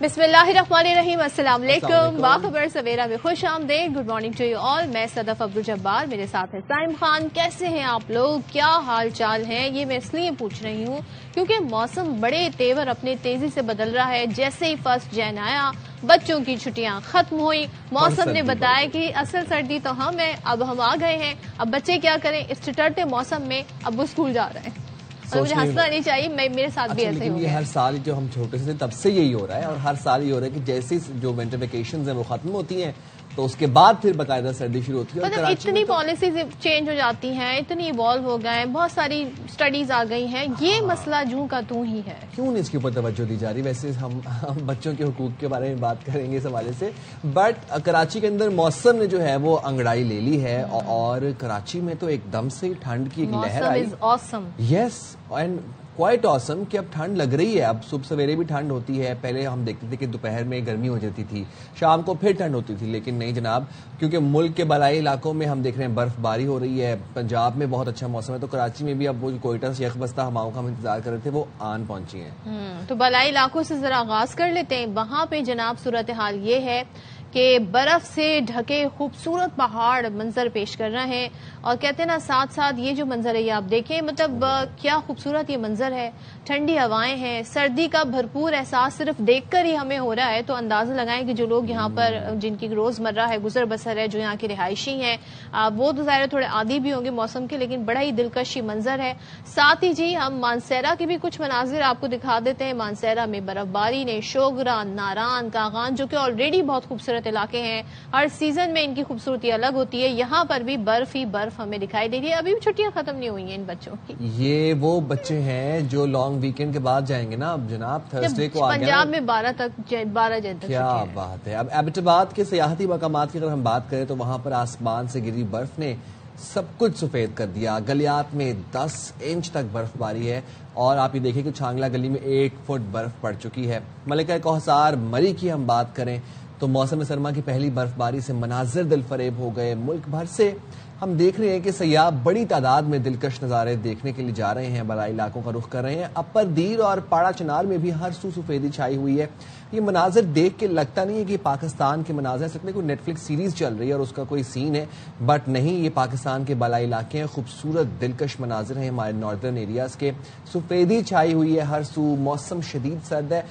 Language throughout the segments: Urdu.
بسم اللہ الرحمن الرحیم، السلام علیکم، باخبر سویرا میں خوش آمدید. Good morning to you all. میں صدف عبدالجبار، میرے ساتھ ہے سائم خان. کیسے ہیں آپ لوگ؟ کیا حال چال ہیں؟ یہ میں اس لیے پوچھ رہی ہوں کیونکہ موسم بڑے تیور اپنے تیزی سے بدل رہا ہے. جیسے ہی 1 جون آیا، بچوں کی چھٹیاں ختم ہوئی، موسم نے بتایا کہ اصل سردی تو ہم ہیں، اب ہم آ گئے ہیں. اب بچے کیا کریں اس ٹٹرتے موسم میں؟ اب وہ اسکول جا رہے ہیں. مجھے ہنسنا نہیں چاہیے، میرے ساتھ بھی ایسے ہی ہو گیا. ہر سال جو ہم چھوٹے سے تب سے یہی ہو رہا ہے، اور ہر سال یہ ہو رہا ہے کہ جیسے جو ونٹر ویکیشنز ہیں وہ ختم ہوتی ہیں تو اس کے بعد پھر باقاعدہ سردی شروع ہوتی ہے. مطلب اتنی پالیسیز چینج ہو جاتی ہیں، اتنی ایوالو ہو گئے ہیں، بہت ساری اسٹڈیز آ گئی ہیں. یہ مسئلہ جوں کا توں ہی ہے. کیوں نہیں اس کے اوپر توجہ دی جا رہی؟ ویسے ہم بچوں کے حقوق کے بارے میں بات کریں گے اس حوالے سے، بٹ کراچی کے اندر موسم نے جو ہے وہ انگڑائی لے لی ہے، اور کراچی میں تو ایک دم سے ٹھنڈ کی ایک لہر آئی. یس، اینڈ کوائٹ آسم کہ اب ٹھنڈ لگ رہی ہے. اب صبح سویرے بھی ٹھنڈ ہوتی ہے. پہلے ہم دیکھتے تھے کہ دوپہر میں گرمی ہو جاتی تھی، شام کو پھر ٹھنڈ ہوتی تھی، لیکن نہیں جناب، کیونکہ ملک کے بالائی علاقوں میں ہم دیکھ رہے ہیں برف باری ہو رہی ہے. پنجاب میں بہت اچھا موسم ہے، تو کراچی میں بھی اب وہ کوئٹہ سے یکبستہ ہواؤں کا ہم انتظار کر رہے تھے وہ آن پہنچی ہیں. تو بالائی علاقوں سے ذرا آغاز کر لیتے ہیں. وہاں پہ جناب صورتحال یہ ہے کہ برف سے ڈھکے خوبصورت پہاڑ منظر پیش کر رہے ہیں، اور کہتے ہیں نا ساتھ ساتھ یہ جو منظر ہے یہ آپ دیکھیں، مطلب کیا خوبصورت یہ منظر ہے. ٹھنڈی ہوائیں ہیں، سردی کا بھرپور احساس صرف دیکھ کر ہی ہمیں ہو رہا ہے. تو اندازہ لگائیں کہ جو لوگ یہاں پر جن کی روزمرہ ہے گزر بسر ہے، جو یہاں کے رہائشی ہیں، وہ تو ظاہر تھوڑے عادی بھی ہوں گے موسم کے، لیکن بڑا ہی دلکش منظر ہے. ساتھ ہی جی ہم مانسیرا کے بھی کچھ مناظر آپ کو دکھا دیتے ہیں. مانسیرا میں برف باری نے شوگرا، ناران، کاغان، جو کہ آلریڈی بہت خوبصورت علاقے ہیں، ہر سیزن میں ان کی خوبصورتی الگ ہوتی ہے. یہاں پر بھی برف ہی برف ہمیں دکھائی دے رہی ہے. ابھی بھی چھٹیاں ختم نہیں ہوئی ہیں ان بچوں کی. یہ وہ بچے ہیں جو لانگ ویکینڈ کے بعد جائیں گے نا جناب، تھرسڈے کو آ گئے پنجاب میں 12 جن تک. کیا بات ہے. اب ایبٹ آباد کے سیاحتی مقامات کی اگر ہم بات کریں تو وہاں پر آسمان سے گری برف نے سب کچھ سفید کر دیا. گلیات میں 10 انچ تک برف باری ہے، اور آپ یہ دیکھیں کہ چھانگلہ گلی میں 1 فٹ برف پڑ چکی ہے. ملکہ کوثر مری کی ہم بات کریں تو موسم سرما کی پہلی برف باری سے مناظر دل فریب ہو گئے. ملک بھر سے ہم دیکھ رہے ہیں کہ سیاح بڑی تعداد میں دلکش نظارے دیکھنے کے لیے جا رہے ہیں، بالائی علاقوں کا رخ کر رہے ہیں. اپر دیر اور پاڑا چنار میں بھی ہر سو سفیدی چھائی ہوئی ہے. یہ مناظر دیکھ کے لگتا نہیں ہے کہ پاکستان کے مناظر سکتے میں کوئی نیٹ فلکس سیریز چل رہی ہے اور اس کا کوئی سین ہے، بٹ نہیں، یہ پاکستان کے بالائی علاقے ہیں. خوبصورت دلکش مناظر ہیں ہمارے ناردرن ایریاز کے. سفیدی چھائی ہوئی ہے ہر سو، موسم شدید سرد ہے.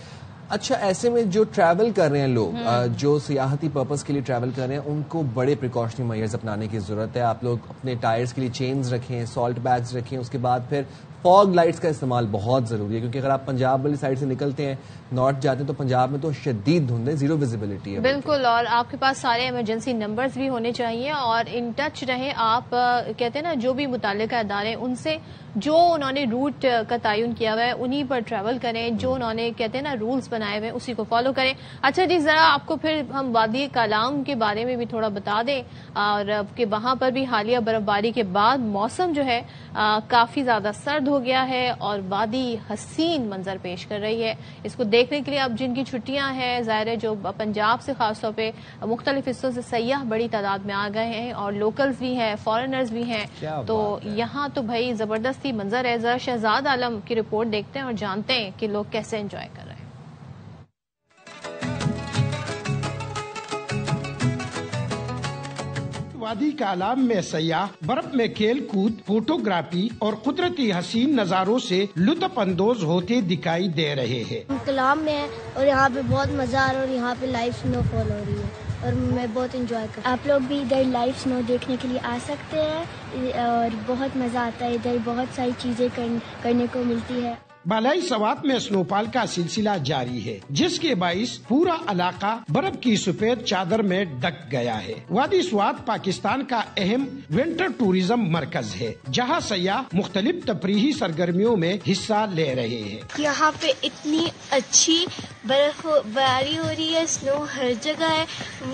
اچھا، ایسے میں جو ٹریول کر رہے ہیں لوگ، جو سیاحتی پرپز کے لیے ٹریول کر رہے ہیں، ان کو بڑے پریکاشنری میئرز اپنانے کی ضرورت ہے. آپ لوگ اپنے ٹائرز کے لیے چینز رکھیں، سالٹ بیگز رکھیں. اس کے بعد پھر فاگ لائٹس کا استعمال بہت ضروری ہے، کیونکہ اگر آپ پنجاب والی سائڈ سے نکلتے ہیں، نارتھ جاتے ہیں، تو پنجاب میں تو شدید دھند ہے، زیرو ویزیبلٹی ہے. بالکل، اور آپ کے پاس سارے ایمرجنسی نمبرز بھی ہونے چاہیے، اور ان ٹچ رہیں آپ. کہتے ہیں نا جو بھی متعلقہ ادارے ان سے جو انہوں نے روٹ کا تعین کیا ہوا ہے انہی پر ٹریول کریں، جو انہوں نے کہتے ہیں نا رولز بنائے ہوئے اسی کو فالو کریں. اچھا جی، ذرا آپ کو پھر ہم وادی کالام کے بارے میں بھی تھوڑا بتا دیں، اور کہ وہاں پر بھی حالیہ برف باری کے بعد موسم جو ہے کافی زیادہ سرد ہو گیا ہے، اور وادی حسین منظر پیش کر رہی ہے. اس کو دیکھنے کے لیے اب جن کی چھٹیاں ہیں، ظاہر ہے جو پنجاب سے خاص طور پہ مختلف حصوں سے سیاح بڑی تعداد میں آ گئے ہیں، اور لوکلز بھی ہیں، فارنرز بھی ہیں، تو یہاں تو بھائی زبردستی منظر ہے. ذرا شہزاد عالم کی رپورٹ دیکھتے ہیں اور جانتے ہیں کہ لوگ کیسے انجوائے کر رہے ہیں. وادی کالام میں سیاح برف میں کھیل کود، فوٹوگرافی اور قدرتی حسین نظاروں سے لطف اندوز ہوتے دکھائی دے رہے ہیں. کلام میں ہے اور یہاں پہ بہت مزہ آ رہا ہے، اور یہاں پہ لائیو سنو فال ہو رہی ہے اور میں بہت انجوائے کر رہی ہوں. آپ لوگ بھی ادھر لائیو سنو دیکھنے کے لیے آ سکتے ہیں، اور بہت مزہ آتا ہے. ادھر بہت ساری چیزیں کرنے کو ملتی ہے. بالائی سوات میں سنو فال کا سلسلہ جاری ہے، جس کے باعث پورا علاقہ برف کی سفید چادر میں ڈھک گیا ہے. وادی سوات پاکستان کا اہم ونٹر ٹوریزم مرکز ہے، جہاں سیاح مختلف تفریحی سرگرمیوں میں حصہ لے رہے ہیں. یہاں پہ اتنی اچھی برف باری ہو رہی ہے، سنو ہر جگہ ہے،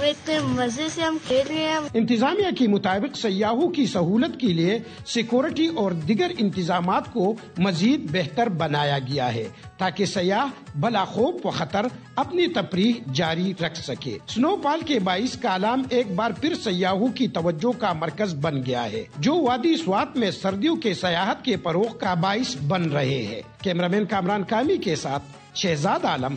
اتنے مزے سے ہم کھیل رہے ہیں. انتظامیہ کے مطابق سیاحوں کی سہولت کے لیے سیکورٹی اور دیگر انتظامات کو مزید بہتر بنایا گیا ہے، تاکہ سیاح بلا خوف و خطر اپنی تفریح جاری رکھ سکے. سنو فال کے باعث کالام ایک بار پھر سیاحوں کی توجہ کا مرکز بن گیا ہے، جو وادی سوات میں سردیوں کے سیاحت کے فروغ کا باعث بن رہے ہیں. کیمرامین کامران کامی کے ساتھ شہزاد عالم،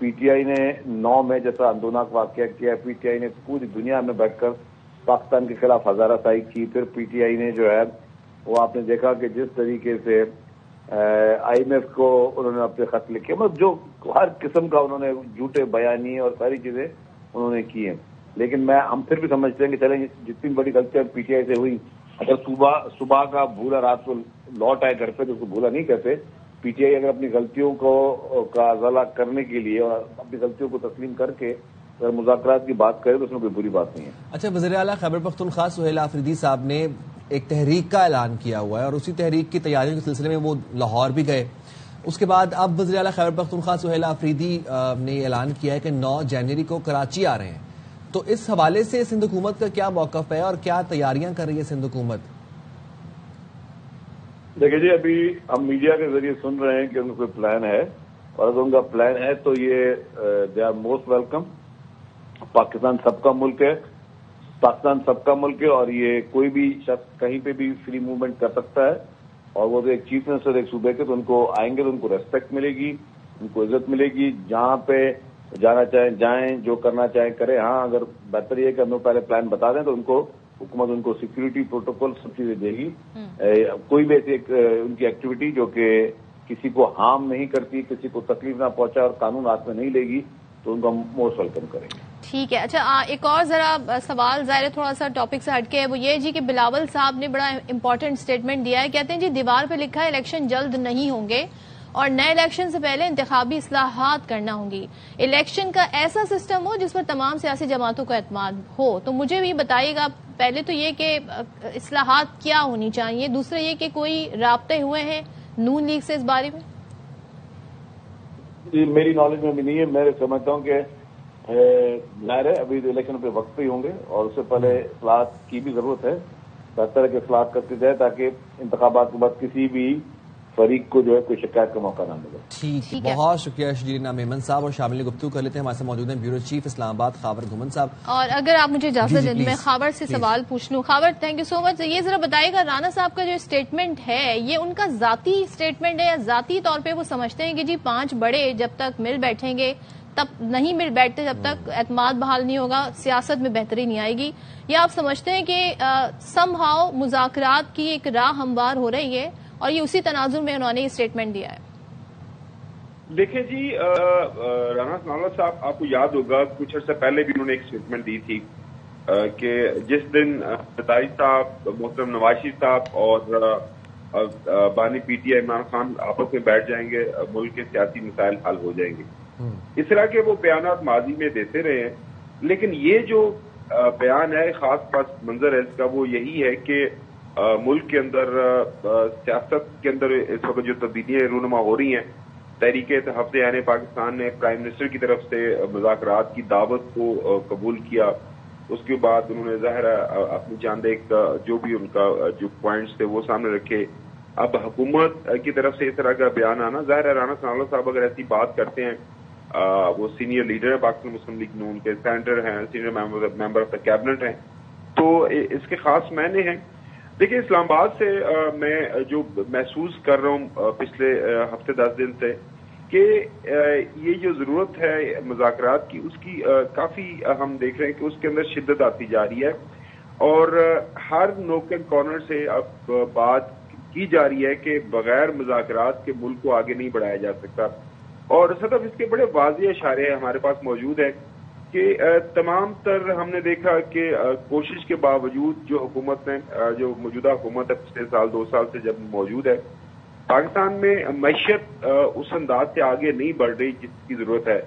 پی ٹی آئی نے 9 میں جیسا اندوناک واقعہ کیا, پی ٹی آئی نے پوری دنیا میں بیٹھ کر پاکستان کے خلاف ہزارہ سائی کی. پھر پی ٹی آئی نے جو ہے وہ آپ نے دیکھا کہ جس طریقے سے آئی ایم ایف کو انہوں نے اپنے خط لکھے, مطلب جو ہر قسم کا انہوں نے جھوٹے بیانیے اور ساری چیزیں انہوں نے کی ہیں. لیکن ہم پھر بھی سمجھتے ہیں کہ چلیں جتنی بڑی غلطیاں پی ٹی آئی سے ہوئی, اگر صبح کا بھولا رات کو لوٹ آئے گھر پہ تو اس کو بھولا نہیں کہتے. پی ٹی آئی اگر اپنی غلطیوں کا ازالہ کرنے کے لیے اور اپنی غلطیوں کو تسلیم کر کے اگر مذاکرات کی بات کرے تو اس میں کوئی بری بات نہیں ہے. اچھا, وزیر اعلیٰ خیبر پختونخوا سہیل آفریدی صاحب نے ایک تحریک کا اعلان کیا ہوا ہے اور اسی تحریک کی تیاریوں کے سلسلے میں وہ لاہور بھی گئے. اس کے بعد اب وزیر اعلیٰ خیبر پختونخوا سہیل آفریدی نے اعلان کیا ہے کہ 9 جنوری کو کراچی آ رہے ہیں. تو اس حوالے سے سندھ حکومت کا کیا موقف ہے اور کیا تیاریاں کر رہی ہے سندھ حکومت؟ دیکھیے جی, ابھی ہم میڈیا کے ذریعے سن رہے ہیں کہ ان کا کوئی پلان ہے, اور اگر ان کا پلان ہے تو یہ they are most welcome. Pakistan سب کا ملک ہے, پاکستان سب کا ملک ہے, اور یہ کوئی بھی شخص کہیں پہ بھی فری موومنٹ کر سکتا ہے. اور وہ تو ایک چیف منسٹر ایک صوبے کے, تو ان کو آئیں گے تو ان کو ریسپیکٹ ملے گی, ان کو عزت ملے گی. جہاں پہ جانا چاہیں جائیں, جو کرنا چاہیں کریں. ہاں, اگر بہتر یہ کہ ہم پہلے پلان بتا دیں تو ان کو حکومت ان کو سیکورٹی پروٹوکول سب چیزیں دے گی. کوئی بھی ایسی ان کی ایکٹیویٹی جو کہ کسی کو ہارم نہیں کرتی, کسی کو تکلیف نہ پہنچا اور قانون ہاتھ میں نہیں لے گی, تو ان کو ہم موسٹ ویلکم کریں گے. ٹھیک ہے. اچھا, ایک اور ذرا سوال ظاہر تھوڑا سا ٹاپک سے ہٹ کے ہے, وہ یہ جی کہ بلاول صاحب نے بڑا امپورٹنٹ اسٹیٹمنٹ دیا ہے. کہتے ہیں جی دیوار پہ لکھا ہے الیکشن جلد نہیں ہوں گے اور نئے الیکشن سے پہلے انتخابی اصلاحات کرنا ہوں گی. الیکشن کا ایسا سسٹم ہو جس پر تمام سیاسی جماعتوں کو اعتماد ہو. تو مجھے بھی بتائیے گا پہلے تو یہ کہ اصلاحات کیا ہونی چاہیے, دوسرا یہ کہ کوئی رابطے ہوئے ہیں نون لیگ سے اس بارے میں؟ جی, میری نالج میں بھی نہیں ہے. میں سمجھتا ہوں کہ ظاہر ہے ابھی الیکشن پہ وقت پہ ہی ہوں گے, اور اس سے پہلے اصلاحات کی بھی ضرورت ہے. بہتر ہے کہ اصلاحات کرتے جائے تاکہ انتخابات کے بعد کسی بھی فریق کو جو ہے کوئی شکایت کا موقع نہ ملے. ٹھیک ہے, بہت شکریہ شجرینا میمن صاحب. اور شامل گفتگو کر لیتے ہیں, ہمارے سے موجود ہیں بیورو چیف اسلام آباد خاور گھمن صاحب. اور اگر آپ مجھے اجازت دیں میں خاور سے سوال پوچھ لوں. خاور, تھینک یو سو مچ. یہ ذرا بتائیے گا رانا صاحب کا جو اسٹیٹمنٹ ہے یہ ان کا ذاتی اسٹیٹمنٹ ہے یا ذاتی طور پہ وہ سمجھتے ہیں کہ جی 5 بڑے جب تک مل بیٹھیں گے تب نہیں مل بیٹھتے جب تک اعتماد بحال نہیں ہوگا, سیاست میں بہتری نہیں آئے گی, یا آپ سمجھتے ہیں کہ سم ہاؤ مذاکرات کی ایک راہ ہموار ہو رہی ہے اور یہ اسی تناظر میں انہوں نے یہ اسٹیٹمنٹ دیا ہے؟ دیکھیں جی, رانا ثناءاللہ صاحب آپ کو یاد ہوگا کچھ عرصہ پہلے بھی انہوں نے ایک اسٹیٹمنٹ دی تھی کہ جس دن فتائی صاحب, محترم نواز شریف صاحب اور بانی P T I Imran Khan آپس میں بیٹھ جائیں گے, ملک کے سیاسی مسائل حل ہو جائیں گے. اس طرح کے وہ بیانات ماضی میں دیتے رہے ہیں, لیکن یہ جو بیان ہے خاص پس منظر ہے اس کا وہ یہی ہے کہ ملک کے اندر سیاست کے اندر اس وقت جو تبدیلیاں رونما ہو رہی ہیں, تحریک تحفظ عین پاکستان نے پرائم منسٹر کی طرف سے مذاکرات کی دعوت کو قبول کیا. اس کے بعد انہوں نے ظاہر اپنی چاند ایک جو بھی ان کا جو پوائنٹس تھے وہ سامنے رکھے. اب حکومت کی طرف سے اس طرح کا بیان آنا, ظاہر ہے رانا ثناءاللہ صاحب اگر ایسی بات کرتے ہیں, وہ سینئر لیڈر ہیں پاکستان مسلم لیگ نون کے, سینیٹر ہیں, senior member of the cabinet ہیں, تو اس کے خاص معنی ہیں. دیکھیں, اسلام آباد سے میں جو محسوس کر رہا ہوں پچھلے ہفتے 10 دن سے کہ یہ جو ضرورت ہے مذاکرات کی, اس کی کافی ہم دیکھ رہے ہیں کہ اس کے اندر شدت آتی جا رہی ہے, اور ہر نوک اینڈ کارنر سے اب بات کی جا رہی ہے کہ بغیر مذاکرات کے ملک کو آگے نہیں بڑھایا جا سکتا. اور صدف اس کے بڑے واضح اشارے ہمارے پاس موجود ہیں کہ تمام تر ہم نے دیکھا کہ کوشش کے باوجود جو حکومت نے, جو موجودہ حکومت ہے پچھلے سال 2 سال سے جب موجود ہے, پاکستان میں معیشت اس انداز سے آگے نہیں بڑھ رہی جس کی ضرورت ہے.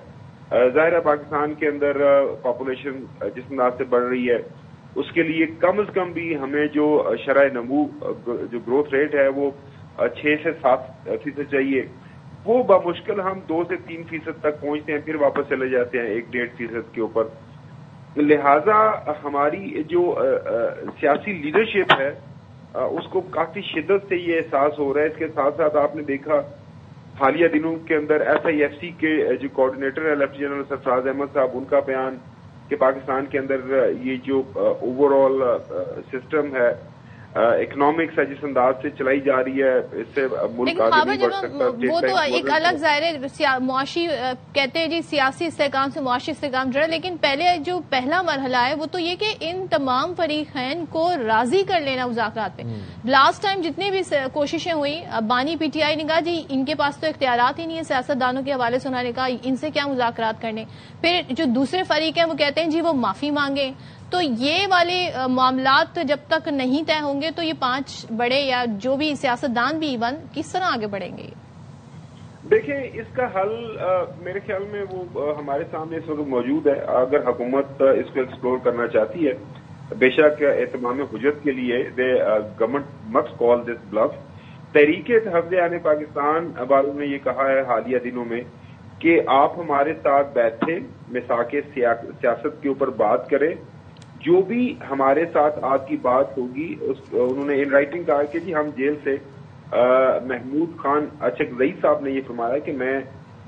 ظاہر ہے پاکستان کے اندر پاپولیشن جس انداز سے بڑھ رہی ہے اس کے لیے کم از کم بھی ہمیں جو شرح نمو جو گروتھ ریٹ ہے وہ 6 سے 7% چاہیے. وہ بمشکل ہم 2 سے 3% تک پہنچتے ہیں, پھر واپس چلے جاتے ہیں 1-1.5% کے اوپر. لہذا ہماری جو سیاسی لیڈرشپ ہے اس کو کافی شدت سے یہ احساس ہو رہا ہے. اس کے ساتھ ساتھ آپ نے دیکھا حالیہ دنوں کے اندر SIFC کے جو کوآرڈینیٹر ہے لیفٹیننٹ جنرل سرفراز احمد صاحب, ان کا بیان کہ پاکستان کے اندر یہ جو اوور آل سسٹم ہے اکنامکس ہے جس انداز سے چلائی جا رہی ہے اس سے ملک آگے نہیں بڑھ سکتا. وہ تو ایک الگ ظاہر معاشی کہتے ہیں جی سیاسی استحکام سے معاشی استحکام جڑا، لیکن پہلے جو پہلا مرحلہ ہے وہ تو یہ کہ ان تمام فریقین کو راضی کر لینا مذاکرات پہ. لاسٹ ٹائم جتنی بھی کوششیں ہوئی بانی پی ٹی آئی نے کہا جی ان کے پاس تو اختیارات ہی نہیں ہے، سیاست دانوں کے حوالے سے انہوں نے کہا ان سے کیا مذاکرات کرنے. پھر جو دوسرے فریق ہیں وہ کہتے ہیں جی وہ معافی مانگیں. تو یہ والے معاملات جب تک نہیں طے ہوں گے تو یہ 5 بڑے یا جو بھی سیاستدان بھی ایون کس طرح آگے بڑھیں گے؟ دیکھیں اس کا حل میرے خیال میں وہ ہمارے سامنے اس وقت موجود ہے. اگر حکومت اس کو ایکسپلور کرنا چاہتی ہے بے شک اہتمام حجت کے لیے گورنمنٹ مسٹ کال دس بلف. تحریک تحفظ آئین پاکستان والوں نے یہ کہا ہے حالیہ دنوں میں کہ آپ ہمارے ساتھ بیٹھیں، مساق سیاست کے اوپر بات کریں، جو بھی ہمارے ساتھ آپ کی بات ہوگی. انہوں نے ان رائٹنگ کہا کہ جی ہم جیل سے محمود خان اچکزئی صاحب نے یہ فرمایا کہ میں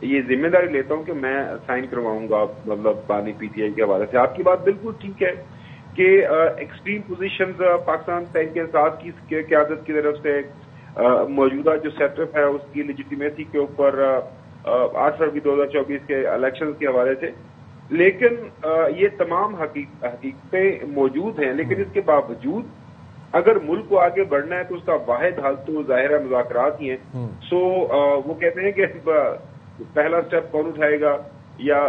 یہ ذمہ داری لیتا ہوں کہ میں سائن کرواؤں گا مطلب بانی پی ٹی آئی کے حوالے سے. آپ کی بات بالکل ٹھیک ہے کہ ایکسٹریم پوزیشنز پاکستان تحریک انصاف کی قیادت کی طرف سے موجودہ جو سیٹ اپ ہے اس کی لیجیٹیمیسی کے اوپر 8 فروری 2024 کے الیکشن کے حوالے سے. لیکن یہ تمام حقیقتیں موجود ہیں، لیکن اس کے باوجود اگر ملک کو آگے بڑھنا ہے تو اس کا واحد حل تو ظاہر مذاکرات ہی ہیں. سو وہ کہتے ہیں کہ پہلا سٹیپ کون اٹھائے گا یا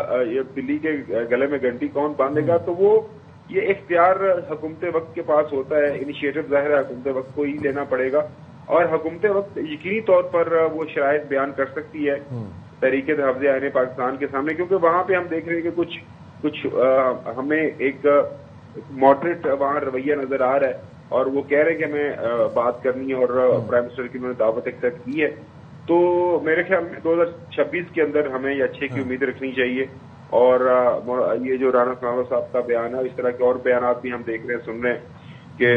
بلی کے گلے میں گھنٹی کون باندھے گا. تو وہ یہ اختیار حکومت وقت کے پاس ہوتا ہے، انیشیٹو ظاہر ہے حکومت وقت کو ہی لینا پڑے گا، اور حکومت وقت یقینی طور پر وہ شرائط بیان کر سکتی ہے تحریک تحفظ آئین پاکستان کے سامنے، کیونکہ وہاں پہ ہم دیکھ رہے ہیں کہ کچھ ہمیں ایک ماڈریٹ وہاں رویہ نظر آ رہا ہے، اور وہ کہہ رہے ہیں کہ ہمیں بات کرنی ہے، اور پرائم منسٹر کی انہوں نے دعوت ایکسپٹ کی ہے. تو میرے خیال میں 2026 کے اندر ہمیں یہ اچھے کی امید رکھنی چاہیے. اور یہ جو رانا ثناء اللہ صاحب کا بیان ہے، اس طرح کے اور بیانات بھی ہم دیکھ رہے ہیں، سن رہے ہیں کہ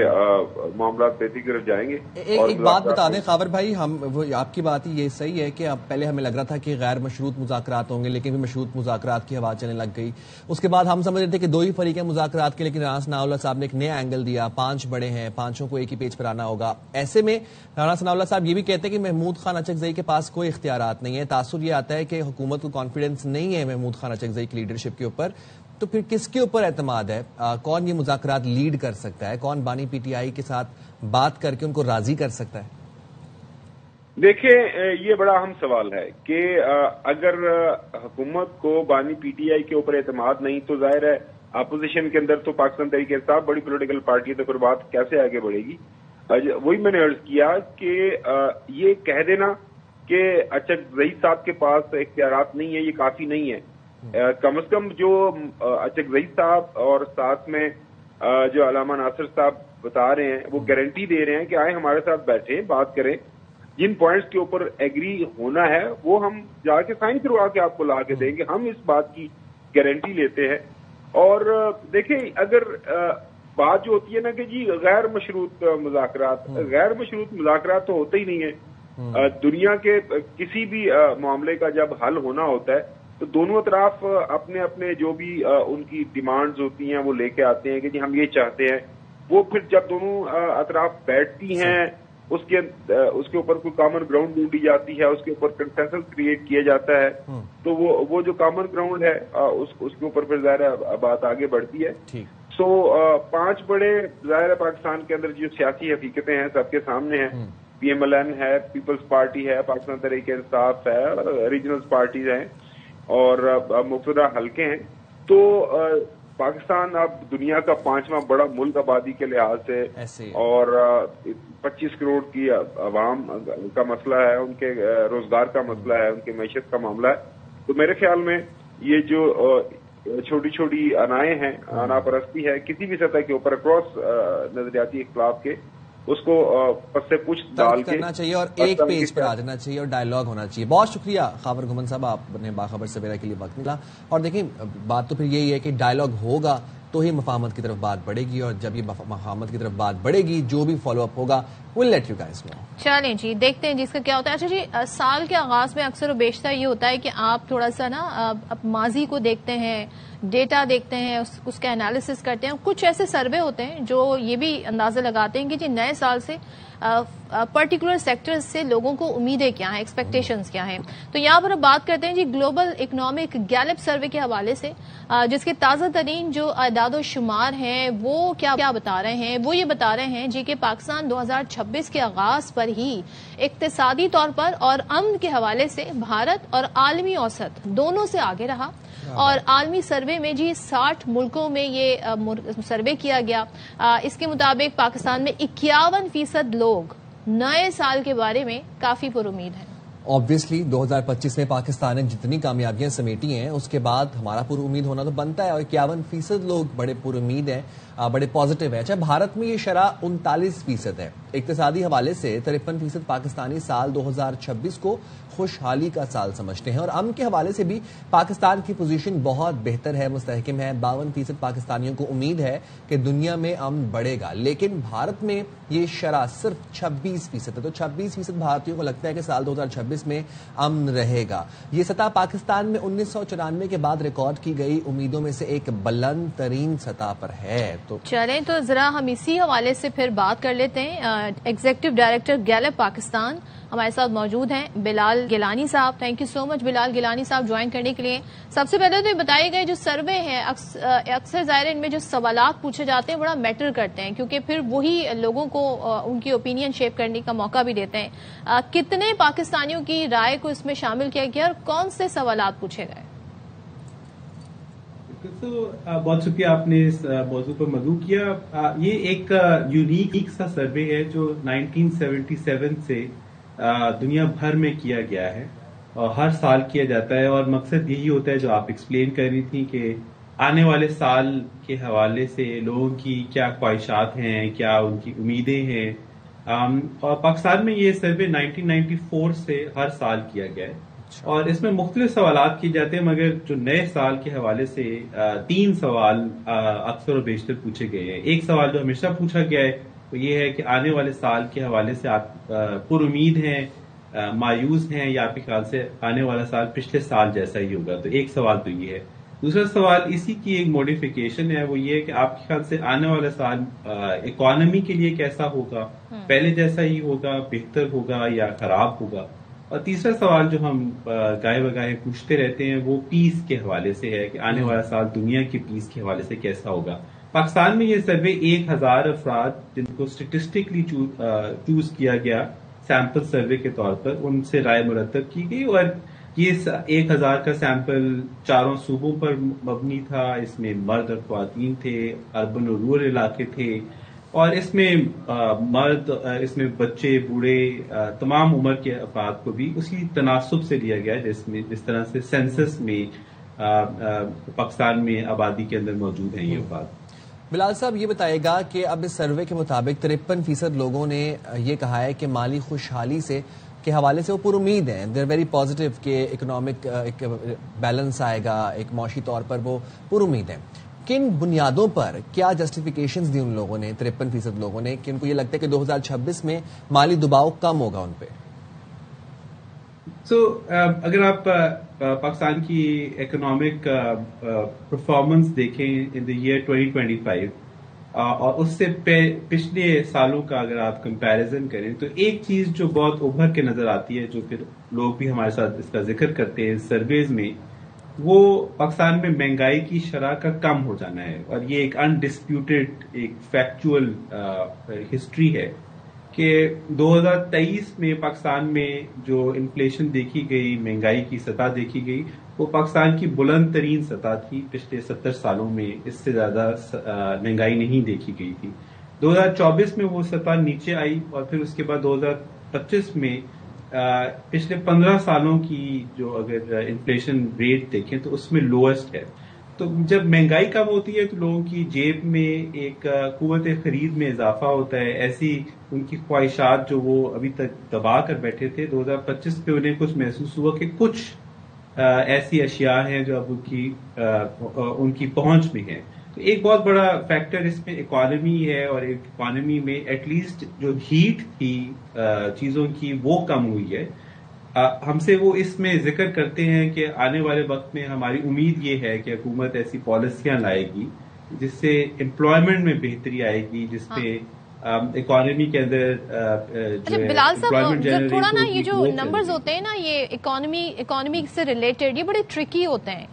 معاملات بہتری کی طرف جائیں گے. ایک بات بتا دیں خاور بھائی، وہ آپ کی بات یہ صحیح ہے کہ اب پہلے ہمیں لگ رہا تھا کہ غیر مشروط مذاکرات ہوں گے، لیکن بھی مشروط مذاکرات کی ہوا چلنے لگ گئی. اس کے بعد ہم سمجھ رہے تھے کہ 2 ہی فریق ہیں مذاکرات کے، لیکن رانا ثناء اللہ صاحب نے ایک نیا اینگل دیا، 5 بڑے ہیں، 5 کو ایک ہی پیج پر آنا ہوگا. ایسے میں رانا ثناء اللہ صاحب یہ بھی کہتے ہیں کہ محمود خان اچکزئی کے پاس کوئی اختیارات نہیں ہے. تاثر یہ آتا ہے کہ حکومت کو کانفیڈنس نہیں ہے محمود خان اچکزئی کی لیڈرشپ کے اوپر. تو پھر کس کے اوپر اعتماد ہے؟ کون یہ مذاکرات لیڈ کر سکتا ہے؟ کون بانی پی ٹی آئی کے ساتھ بات کر کے ان کو راضی کر سکتا ہے؟ دیکھیں یہ بڑا اہم سوال ہے کہ اگر حکومت کو بانی پی ٹی آئی کے اوپر اعتماد نہیں تو ظاہر ہے اپوزیشن کے اندر تو پاکستان تحریک انصاف بڑی پولیٹیکل پارٹی ہے، تو پھر بات کیسے آگے بڑھے گی؟ وہی میں نے عرض کیا کہ یہ کہہ دینا کہ اچکزئی صاحب کے پاس اختیارات نہیں ہے یہ کافی نہیں ہے. کم از کم جو اچکزئی صاحب اور ساتھ میں جو علامہ ناصر صاحب بتا رہے ہیں وہ گارنٹی دے رہے ہیں کہ آئیں ہمارے ساتھ بیٹھیں، بات کریں، جن پوائنٹس کے اوپر ایگری ہونا ہے وہ ہم جا کے سائن کروا کے آپ کو لا کے دیں گے. ہم اس بات کی گارنٹی لیتے ہیں. اور دیکھیں اگر بات جو ہوتی ہے نا کہ جی غیر مشروط مذاکرات تو ہوتے ہی نہیں ہیں. دنیا کے کسی بھی معاملے کا جب حل ہونا ہوتا ہے تو دونوں اطراف اپنے اپنے جو بھی ان کی ڈیمانڈز ہوتی ہیں وہ لے کے آتے ہیں کہ جی ہم یہ چاہتے ہیں. وہ پھر جب دونوں اطراف بیٹھتی ہیں اس کے اوپر کوئی کامن گراؤنڈ ڈھونڈی جاتی ہے، اس کے اوپر کنسنسس کریٹ کیا جاتا ہے، تو وہ جو کامن گراؤنڈ ہے اس کے اوپر پھر ظاہر بات آگے بڑھتی ہے. سو 5 بڑے ظاہر پاکستان کے اندر جو سیاسی حقیقتیں ہیں سب کے سامنے ہیں. پی ایم ایل این ہے، پیپلز پارٹی ہے، پاکستان تحریک انصاف ہے، ریجنل پارٹیز ہیں اور مقتدر حلقے ہیں. تو پاکستان اب دنیا کا 5واں بڑا ملک آبادی کے لحاظ سے، اور 25 کروڑ کی عوام کا مسئلہ ہے، ان کے روزگار کا مسئلہ ہے، ان کی معیشت کا معاملہ ہے. تو میرے خیال میں یہ جو چھوٹی چھوٹی انائیں ہیں، انا پرستی ہے کسی بھی سطح کے اوپر اکراس نظریاتی اختلاف کے، اس کو پس سے پوچھ ڈال کے کرنا چاہیے اور ایک پیج پر آ جانا چاہیے اور ڈائیلاگ ہونا چاہیے. بہت شکریہ خاور گھمن صاحب، آپ نے باخبر سویرا کے لیے وقت ملا. اور دیکھیں بات تو پھر یہی ہے کہ ڈائیلاگ ہوگا تو ہی مفاہمت کی طرف بات بڑھے گی، اور جب یہ مفاہمت کی طرف بات بڑھے گی جو بھی فالو اپ ہوگا we'll let you guys know. چلیں جی دیکھتے ہیں جس کا کیا ہوتا ہے. اچھا جی، سال کے آغاز میں اکثر و بیشتر یہ ہوتا ہے کہ آپ تھوڑا سا نا ماضی کو دیکھتے ہیں ڈیٹا دیکھتے ہیں, اس کا انالیسس کرتے ہیں. کچھ ایسے سروے ہوتے ہیں جو یہ بھی اندازہ لگاتے ہیں کہ جی نئے سال سے پرٹیکولر سیکٹرز سے لوگوں کو امیدیں کیا ہیں, ایکسپیکٹیشنز کیا ہیں. تو یہاں پر اب بات کرتے ہیں جی گلوبل اکنامک گیلپ سروے کے حوالے سے, جس کے تازہ ترین جو اعداد و شمار ہیں وہ کیا بتا رہے ہیں. وہ یہ بتا رہے ہیں جی کہ پاکستان 2026 کے آغاز پر ہی اقتصادی طور پر اور امن کے حوالے سے بھارت اور عالمی اوسط دونوں سے آگے رہا. اور عالمی سروے میں جی 60 ملکوں میں یہ سروے کیا گیا. اس کے مطابق پاکستان میں 51% لوگ نئے سال کے بارے میں کافی پر امید ہیں. آبویسلی 2025 میں پاکستان نے جتنی کامیابیاں سمیٹی ہیں اس کے بعد ہمارا پر امید ہونا تو بنتا ہے, اور 51% لوگ بڑے پر امید ہیں, بڑے پازیٹیو ہیں. اچھا, بھارت میں یہ شرح 39% ہے. اقتصادی حوالے سے 53% پاکستانی سال 2026 کو خوشحالی کا سال سمجھتے ہیں, اور امن کے حوالے سے بھی پاکستان کی پوزیشن بہت بہتر ہے, مستحکم ہے. 52% پاکستانیوں کو امید ہے کہ دنیا میں امن بڑھے گا, لیکن بھارت میں یہ شرح صرف 26% ہے. تو 26% بھارتیوں کو لگتا ہے کہ سال 2026 میں امن رہے گا. یہ سطح پاکستان میں 1994 کے بعد ریکارڈ کی گئی امیدوں میں سے ایک بلند ترین سطح پر ہے. تو چلیں تو ذرا ہم اسی حوالے سے پھر بات کر لیتے ہیں. ایگزیکٹو ڈائریکٹر گیلپ پاکستان ہمارے ساتھ موجود ہیں, بلال گیلانی صاحب. تھینک یو سو مچ بلال گیلانی صاحب جوائن کرنے کے لیے. سب سے پہلے تو یہ بتائے گئے جو سروے ہیں اکثر ظاہر ان میں جو سوالات پوچھے جاتے ہیں بڑا میٹر کرتے ہیں, کیونکہ پھر وہی لوگوں کو ان کی اوپینین شیپ کرنے کا موقع بھی دیتے ہیں. کتنے پاکستانیوں کی رائے کو اس میں شامل کیا گیا اور کون سے سوالات پوچھے گئے؟ تو بہت شکریہ آپ نے اس موضوع پر مدعو کیا. یہ ایک یونیک سا سروے ہے جو 1977 سے دنیا بھر میں کیا گیا ہے, اور ہر سال کیا جاتا ہے, اور مقصد یہی ہوتا ہے جو آپ ایکسپلین کر رہی تھی کہ آنے والے سال کے حوالے سے لوگوں کی کیا خواہشات ہیں, کیا ان کی امیدیں ہیں. اور پاکستان میں یہ سروے 1994 سے ہر سال کیا گیا ہے, اور اس میں مختلف سوالات کیے جاتے ہیں, مگر جو نئے سال کے حوالے سے 3 سوال اکثر و بیشتر پوچھے گئے ہیں. ایک سوال جو ہمیشہ پوچھا گیا ہے وہ یہ ہے کہ آنے والے سال کے حوالے سے آپ پر امید ہیں, مایوس ہیں, یا آپ کے خیال سے آنے والا سال پچھلے سال جیسا ہی ہوگا. تو ایک سوال تو یہ ہے. دوسرا سوال اسی کی ایک موڈیفیکیشن ہے, وہ یہ ہے کہ آپ کے خیال سے آنے والا سال اکانومی کے لیے کیسا ہوگا, پہلے جیسا ہی ہوگا, بہتر ہوگا یا خراب ہوگا. اور تیسرا سوال جو ہم گاہے بگاہے پوچھتے رہتے ہیں وہ پیس کے حوالے سے ہے کہ آنے والا سال دنیا کی پیس کے حوالے سے کیسا ہوگا. پاکستان میں یہ سروے 1000 افراد جن کو اسٹیٹسٹکلی چوز کیا گیا سیمپل سروے کے طور پر, ان سے رائے مرتب کی گئی, اور یہ 1000 کا سیمپل 4 صوبوں پر مبنی تھا. اس میں مرد اور خواتین تھے, اربن اور رورل علاقے تھے, اور اس میں مرد, اس میں بچے, بوڑھے, تمام عمر کے افراد کو بھی اسی تناسب سے لیا گیا جس طرح سے سینسس میں پاکستان میں آبادی کے اندر موجود ہیں یہ افراد. بلال صاحب یہ بتائے گا کہ اب اس سروے کے مطابق 53% لوگوں نے یہ کہا ہے کہ مالی خوشحالی سے کے حوالے سے وہ پر امید ہیں, دے آر ویری پازیٹیو کہ اکنامک ایک بیلنس آئے گا, ایک معاشی طور پر وہ پر امید ہیں. کن بنیادوں پر کیا جسٹیفیکیشنز دی ان لوگوں نے, 53% لوگوں نے, کہ ان کو یہ لگتا ہے کہ 2026 میں مالی دباؤ کم ہوگا ان پہ؟ اگر آپ پاکستان کی اکنامک پرفارمنس دیکھیں ان دا ایئر 2025 اور اس سے پچھلے سالوں کا اگر آپ کمپیریزن کریں, تو ایک چیز جو بہت ابھر کے نظر آتی ہے, جو پھر لوگ بھی ہمارے ساتھ اس کا ذکر کرتے ہیں سرویز میں, وہ پاکستان میں مہنگائی کی شرح کا کم ہو جانا ہے. اور یہ ایک انڈسپیوٹڈ ایک فیکچوئل ہسٹری ہے کہ 2023 میں پاکستان میں جو انفلیشن دیکھی گئی, مہنگائی کی سطح دیکھی گئی, وہ پاکستان کی بلند ترین سطح تھی. پچھلے 70 سالوں میں اس سے زیادہ مہنگائی نہیں دیکھی گئی تھی. 2024 میں وہ سطح نیچے آئی, اور پھر اس کے بعد 2025 میں پچھلے 15 سالوں کی جو اگر انفلیشن ریٹ دیکھیں تو اس میں لوئسٹ ہے. تو جب مہنگائی کم ہوتی ہے تو لوگوں کی جیب میں ایک قوت خرید میں اضافہ ہوتا ہے. ایسی ان کی خواہشات جو وہ ابھی تک دبا کر بیٹھے تھے, 2025 پہ انہیں کچھ محسوس ہوا کہ کچھ ایسی اشیاء ہیں جو اب ان کی پہنچ میں ہیں. تو ایک بہت بڑا فیکٹر اس میں اکانومی ہے, اور اکانومی میں ایٹ لیسٹ جو ہیٹ تھی چیزوں کی وہ کم ہوئی ہے. ہم سے وہ اس میں ذکر کرتے ہیں کہ آنے والے وقت میں ہماری امید یہ ہے کہ حکومت ایسی پالیسیاں لائے گی جس سے امپلائمنٹ میں بہتری آئے گی، جس پہ اکانومی کے اندر بلال صاحب تھوڑا نا یہ جو نمبرز ہوتے ہیں نا یہ اکانومی سے ریلیٹڈ یہ بڑے ٹرکی ہوتے ہیں،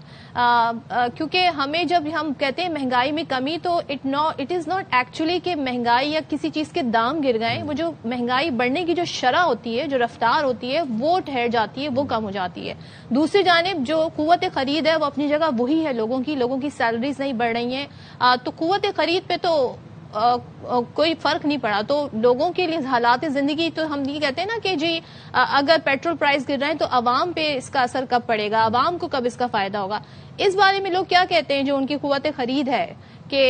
کیونکہ ہمیں جب ہم کہتے ہیں مہنگائی میں کمی تو اٹ از ناٹ ایکچولی کہ مہنگائی یا کسی چیز کے دام گر گئے، وہ جو مہنگائی بڑھنے کی جو شرح ہوتی ہے، جو رفتار ہوتی ہے وہ ٹھہر جاتی ہے، وہ کم ہو جاتی ہے۔ دوسری جانب جو قوت خرید ہے وہ اپنی جگہ وہی ہے، لوگوں کی سیلریز نہیں بڑھ رہی ہیں، تو قوت خرید پہ تو کوئی فرق نہیں پڑا، تو لوگوں کے لیے حالات زندگی، تو ہم یہ کہتے ہیں نا کہ جی اگر پیٹرول پرائز گر رہے ہیں تو عوام پہ اس کا اثر کب پڑے گا، عوام کو کب اس کا فائدہ ہوگا، اس بارے میں لوگ کیا کہتے ہیں جو ان کی قوت خرید ہے کہ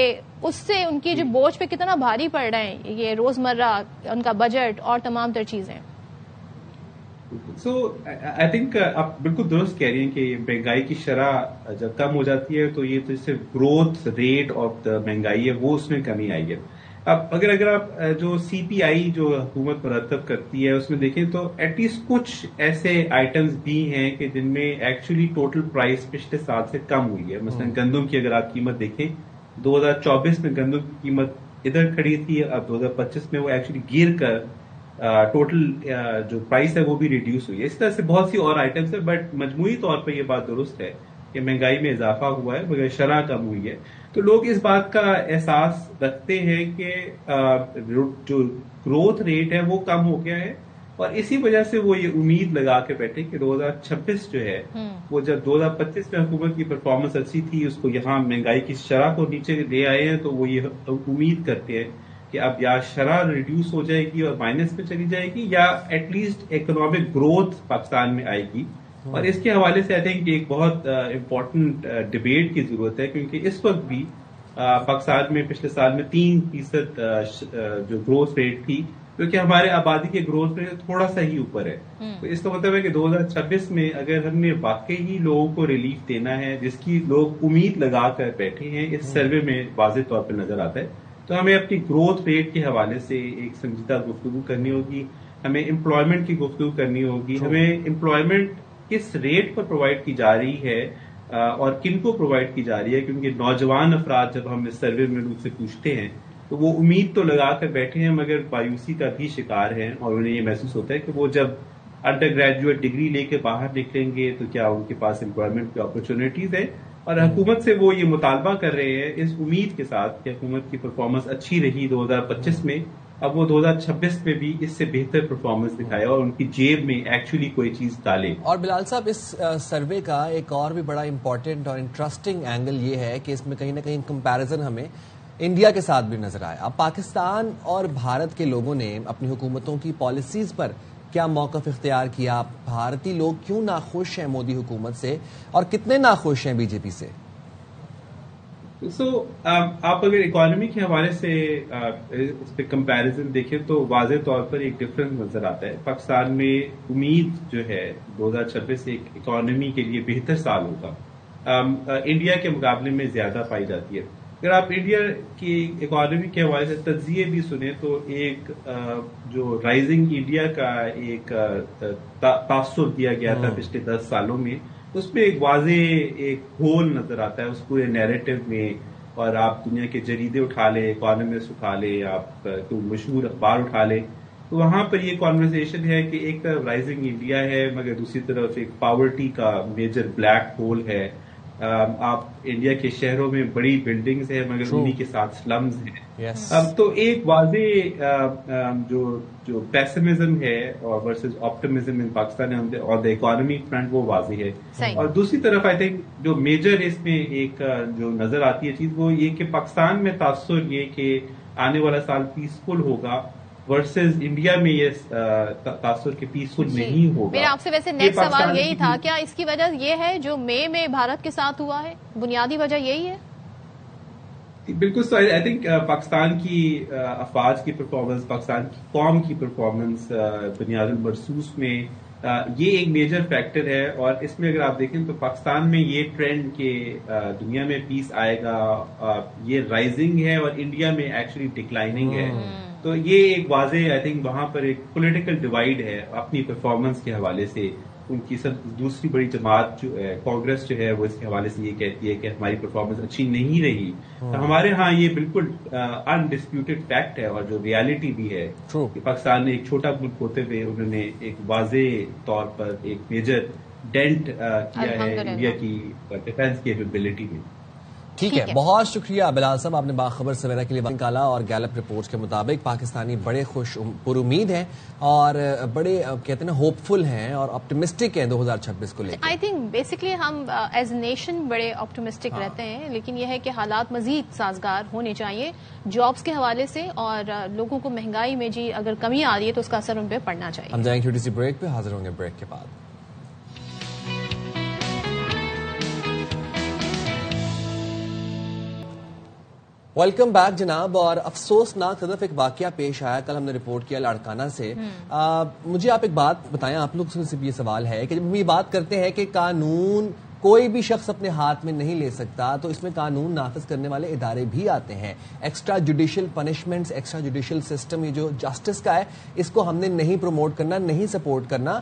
اس سے ان کی جو بوجھ پہ کتنا بھاری پڑ رہے ہیں یہ روزمرہ ان کا بجٹ اور تمام تر چیزیں؟ سو آئی تھنک آپ بالکل درست کہہ رہی ہیں کہ مہنگائی کی شرح جب کم ہو جاتی ہے تو یہ تو صرف گروتھ ریٹ آف دا مہنگائی ہے وہ اس میں کمی آئی ہے۔ اب اگر آپ جو سی پی آئی جو حکومت مرتب کرتی ہے اس میں دیکھیں تو ایٹ لیسٹ کچھ ایسے آئٹمز بھی ہیں کہ جن میں ایکچولی ٹوٹل پرائس پچھلے سال سے کم ہوئی ہے۔ مثلا گندم کی اگر آپ قیمت دیکھیں 2024 میں گندم کی قیمت ادھر کھڑی تھی، اب 2025 میں وہ ایکچولی گر کر ٹوٹل جو پرائس ہے وہ بھی ریڈیوس ہوئی ہے۔ اس طرح سے بہت سی اور آئٹمس ہیں، بٹ مجموعی طور پہ یہ بات درست ہے کہ مہنگائی میں اضافہ ہوا ہے مگر شرح کم ہوئی ہے۔ تو لوگ اس بات کا احساس رکھتے ہیں کہ جو گروتھ ریٹ ہے وہ کم ہو گیا ہے، اور اسی وجہ سے وہ یہ امید لگا کے بیٹھے کہ 2026 جو ہے وہ جب 2025 میں حکومت کی پرفارمنس اچھی تھی اس کو یہاں مہنگائی کی شرح کو نیچے لے آئے ہیں، تو وہ یہ امید کرتے ہیں کہ اب یا شرح ریڈیوس ہو جائے گی اور مائنس میں چلی جائے گی یا at least economic growth Pakistan میں آئے گی۔ اور اس کے حوالے سے آئی تھنک ایک بہت امپورٹنٹ ڈبیٹ کی ضرورت ہے، کیونکہ اس وقت بھی پاکستان میں پچھلے سال میں 3% جو گروتھ ریٹ تھی، کیونکہ ہمارے آبادی کے گروتھ ریٹ تھوڑا سا ہی اوپر ہے۔ تو اس کا مطلب ہے کہ 2026 میں اگر ہم نے واقعی لوگوں کو ریلیف دینا ہے جس کی لوگ امید لگا کر بیٹھے ہیں، اس سروے میں واضح طور پہ نظر آتا ہے، تو ہمیں اپنی گروتھ ریٹ کے حوالے سے ایک سنجیدہ گفتگو کرنی ہوگی، ہمیں امپلائمنٹ کی گفتگو کرنی ہوگی، ہمیں امپلائمنٹ کس ریٹ پر پرووائڈ کی جا رہی ہے اور کن کو پرووائڈ کی جا رہی ہے، کیونکہ نوجوان افراد جب ہم اس سروے میں ان سے پوچھتے ہیں تو وہ امید تو لگا کر بیٹھے ہیں مگر مایوسی کا بھی شکار ہیں، اور انہیں یہ محسوس ہوتا ہے کہ وہ جب انڈر گریجویٹ ڈگری لے کے باہر نکلیں گے تو کیا ان کے پاس امپلائمنٹ کی اپرچونیٹیز ہے، اور حکومت سے وہ یہ مطالبہ کر رہے ہیں اس امید کے ساتھ کہ حکومت کی پرفارمنس اچھی رہی 2025 میں، اب وہ 2026 میں بھی اس سے بہتر پرفارمنس دکھائے اور ان کی جیب میں ایکچولی کوئی چیز ڈالے۔ اور بلال صاحب اس سروے کا ایک اور بھی بڑا امپورٹنٹ اور انٹرسٹنگ اینگل یہ ہے کہ اس میں کہیں نہ کہیں کمپیرزن ہمیں انڈیا کے ساتھ بھی نظر آیا۔ اب پاکستان اور بھارت کے لوگوں نے اپنی حکومتوں کی پالیسیز پر کیا موقف اختیار کیا؟ بھارتی لوگ کیوں ناخوش ہیں مودی حکومت سے اور کتنے ناخوش ہیں بی جے پی سے؟ آپ اگر اکانومی کے حوالے سے اس پہ کمپیریزن دیکھیں تو واضح طور پر ایک ڈفرنس نظر آتا ہے۔ پاکستان میں امید جو ہے 2026 ایک اکانومی کے لیے بہتر سال ہوگا، انڈیا کے مقابلے میں زیادہ پائی جاتی ہے۔ اگر آپ انڈیا کی اکانومی کے حوالے سے تجزیے بھی سنیں تو ایک جو رائزنگ انڈیا کا ایک تاثر دیا گیا تھا پچھلے 10 سالوں میں، اس میں ایک واضح ایک ہول نظر آتا ہے اس پورے نیریٹو میں، اور آپ دنیا کے جریدے اٹھا لیں، اکانومسٹ اٹھا لیں، آپ کوئی مشہور اخبار اٹھا لیں، تو وہاں پر یہ کانورسیشن ہے کہ ایک طرف رائزنگ انڈیا ہے مگر دوسری طرف ایک پاورٹی کا میجر بلیک ہول ہے۔ آپ انڈیا کے شہروں میں بڑی بلڈنگز ہیں مگر انہی کے ساتھ سلمز ہیں۔ اب تو ایک واضح جو پیسمزم ہے اور ورسز آپٹمزم ان پاکستان اور دا اکانومی فرنٹ وہ واضح ہے، اور دوسری طرف آئی تھنک جو میجر اس میں ایک جو نظر آتی ہے چیز وہ یہ کہ پاکستان میں تاثر یہ کہ آنے والا سال پیسفل ہوگا، ورسز انڈیا میں یہ تاثر کے پیسفل نہیں ہوگا۔ میرا آپ سے ویسے نیکسٹ سوال یہی تھا، کیا اس کی وجہ یہ ہے جو مئی میں بھارت کے ساتھ ہوا ہے، بنیادی وجہ یہی ہے؟ بالکل سو آئی تھنک پاکستان کی افواج کی پرفارمنس، پاکستان کی قوم کی پرفارمنس بنیاد المرصوص میں یہ ایک میجر فیکٹر ہے، اور اس میں اگر آپ دیکھیں تو پاکستان میں یہ ٹرینڈ کہ دنیا میں پیس آئے گا یہ رائزنگ ہے اور انڈیا میں ایکچولی ڈکلائننگ ہے۔ تو یہ ایک واضح آئی تھنک وہاں پر ایک پولیٹیکل ڈیوائڈ ہے اپنی پرفارمنس کے حوالے سے. ان کی سب دوسری بڑی جماعت جو ہے کانگریس جو ہے وہ اس کے حوالے سے یہ کہتی ہے کہ ہماری پرفارمنس اچھی نہیں رہی. تو ہمارے ہاں یہ بالکل انڈسپیوٹڈ فیکٹ ہے اور جو ریالٹی بھی ہے کہ پاکستان نے ایک چھوٹا ملک ہوتے ہوئے انہوں نے ایک واضح طور پر ایک میجر ڈینٹ کیا ہے انڈیا کی ڈیفینس کیپیبلٹی میں. ٹھیک ہے, بہت شکریہ بلال صاحب, آپ نے باخبر سویرا کے لیے وقت نکالا. اور گیلپ رپورٹ کے مطابق پاکستانی بڑے خوش پر امید ہیں اور بڑے کہتے ہیں نا ہوپ فل ہیں اور آپٹمسٹک ہیں 2026 کو لے کر. آئی تھنک بیسکلی ہم ایز اے نیشن بڑے آپٹمسٹک رہتے ہیں, لیکن یہ ہے کہ حالات مزید سازگار ہونے چاہیے جابس کے حوالے سے, اور لوگوں کو مہنگائی میں جی اگر کمی آ رہی ہے تو اس کا اثر ان پہ پڑنا چاہیے. ہم جائیں گے چھوٹی سی بریک پہ, حاضر ہوں گے بریک کے بعد. ویلکم بیک جناب. اور افسوسناک صدف ایک واقعہ پیش آیا, کل ہم نے رپورٹ کیا لاڑکانہ سے. مجھے آپ ایک بات بتائیں, آپ لوگ سے بھی یہ سوال ہے کہ جب ہم یہ بات کرتے ہیں کہ قانون کوئی بھی شخص اپنے ہاتھ میں نہیں لے سکتا, تو اس میں قانون نافذ کرنے والے ادارے بھی آتے ہیں. Extra judicial punishments, extra judicial system, یہ جو جسٹس کا ہے اس کو ہم نے نہیں پروموٹ کرنا, نہیں سپورٹ کرنا.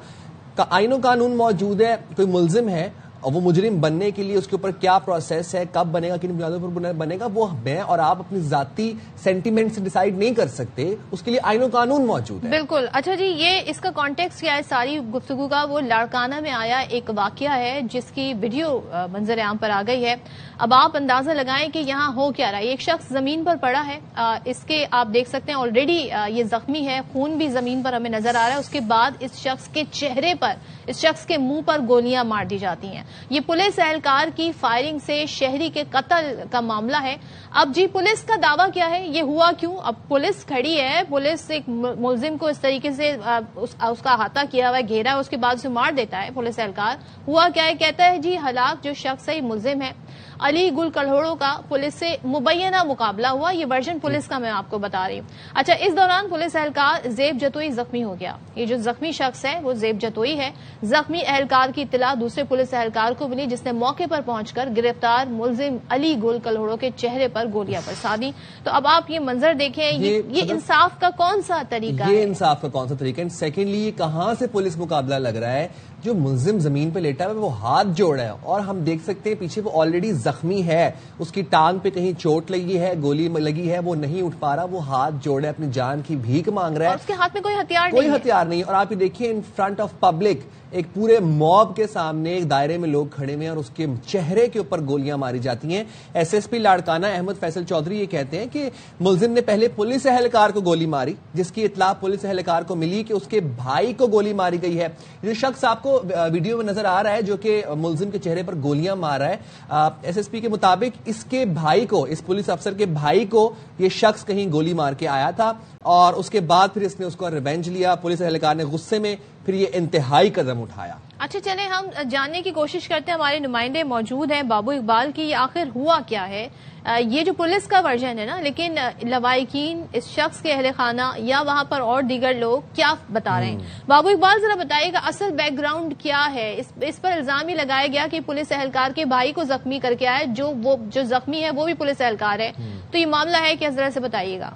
آئین و قانون موجود ہے, کوئی ملزم ہے اور وہ مجرم بننے کے لیے اس کے اوپر کیا پروسیس ہے, کب بنے گا, کن بنیادوں پر بنے گا, وہ میں اور آپ اپنی ذاتی سینٹیمنٹ سے ڈیسائیڈ نہیں کر سکتے. اس کے لیے آئین و قانون موجود ہے. بالکل. اچھا جی, یہ اس کا کانٹیکسٹ کیا ہے ساری گفتگو کا؟ وہ لاڑکانہ میں آیا ایک واقعہ ہے جس کی ویڈیو منظر عام پر آ گئی ہے. اب آپ اندازہ لگائیں کہ یہاں ہو کیا رہا ہے. ایک شخص زمین پر پڑا ہے, اس کے آپ دیکھ سکتے ہیں آلریڈی یہ زخمی ہے, خون بھی زمین پر ہمیں نظر آ رہا ہے. اس کے بعد اس شخص کے چہرے پر, اس شخص کے منہ پر گولیاں مار دی جاتی ہیں. یہ پولیس اہلکار کی فائرنگ سے شہری کے قتل کا معاملہ ہے. اب جی پولیس کا دعویٰ کیا ہے, یہ ہوا کیوں؟ اب پولیس کھڑی ہے, پولیس ایک ملزم کو اس طریقے سے اس کا احاطہ کیا ہوا ہے, گھیرا ہے, اس کے بعد اسے مار دیتا ہے پولیس اہلکار. ہوا کیا ہے؟ کہتا ہے جی ہلاک جو شخص ہے ملزم ہے علی گل کلہوڑوں کا پولیس سے مبینہ مقابلہ ہوا. یہ ورژن پولیس کا میں آپ کو بتا رہی ہوں. اچھا, اس دوران پولیس اہلکار زیب جتوئی زخمی ہو گیا. یہ جو زخمی شخص ہے وہ زیب جتوئی ہے. زخمی اہلکار کی اطلاع دوسرے پولیس اہلکار کو ملی, جس نے موقع پر پہنچ کر گرفتار ملزم علی گل کلہوڑوں کے چہرے پر گولیاں برسا دی. تو اب آپ یہ منظر دیکھیں, یہ انصاف کا کون سا طریقہ ہے؟ یہ انصاف کا کون سا طریقہ ہے؟ سیکنڈلی, یہ کہاں سے پولیس مقابلہ لگ رہا ہے؟ جو ملزم زمین پہ لیٹا ہے وہ ہاتھ جوڑا ہے, اور ہم دیکھ سکتے ہیں پیچھے وہ آلریڈی زخمی ہے, اس کی ٹانگ پہ کہیں چوٹ لگی ہے, گولی لگی ہے, وہ نہیں اٹھ پا رہا, وہ ہاتھ جوڑے اپنی جان کی بھیک مانگ رہا ہے. اس کے ہاتھ میں کوئی ہتھیار نہیں. اور آپ یہ دیکھیے ان فرنٹ آف پبلک, ایک پورے موب کے سامنے ایک دائرے میں لوگ کھڑے ہوئے ہیں اور اس کے چہرے کے اوپر گولیاں ماری جاتی ہیں. S S P Larkana Ahmed Faisal Chaudhry یہ کہتے ہیں کہ ملزم نے پہلے پولیس اہلکار کو گولی ماری, جس کی اطلاع پولیس اہلکار کو ملی کہ اس کے بھائی کو گولی ماری گئی ہے. یہ شخص آپ کو ویڈیو میں نظر آ رہا ہے جو کہ ملزم کے چہرے پر گولیاں مار رہا ہے, ایس ایس پی کے مطابق اس کے بھائی کو, اس پولیس افسر کے بھائی کو یہ شخص کہیں گولی مار کے آیا تھا, اور اس کے بعد پھر اس نے اس کو ریونج لیا. پولیس اہلکار نے غصے میں پھر یہ انتہائی قدم اٹھایا. اچھا چلیں ہم جاننے کی کوشش کرتے ہیں, ہمارے نمائندے موجود ہیں بابو اقبال کی, آخر ہوا کیا ہے. یہ جو پولیس کا ورژن ہے نا, لیکن لوائقین, اس شخص کے اہل خانہ یا وہاں پر اور دیگر لوگ کیا بتا رہے ہیں؟ بابو اقبال ذرا بتائیے گا اصل بیک گراؤنڈ کیا ہے. اس پر الزام ہی لگایا گیا کہ پولیس اہلکار کے بھائی کو زخمی کر کے آیا, جو زخمی ہے وہ بھی پولیس اہلکار ہے. تو یہ معاملہ ہے کس طرح سے, بتائیے گا.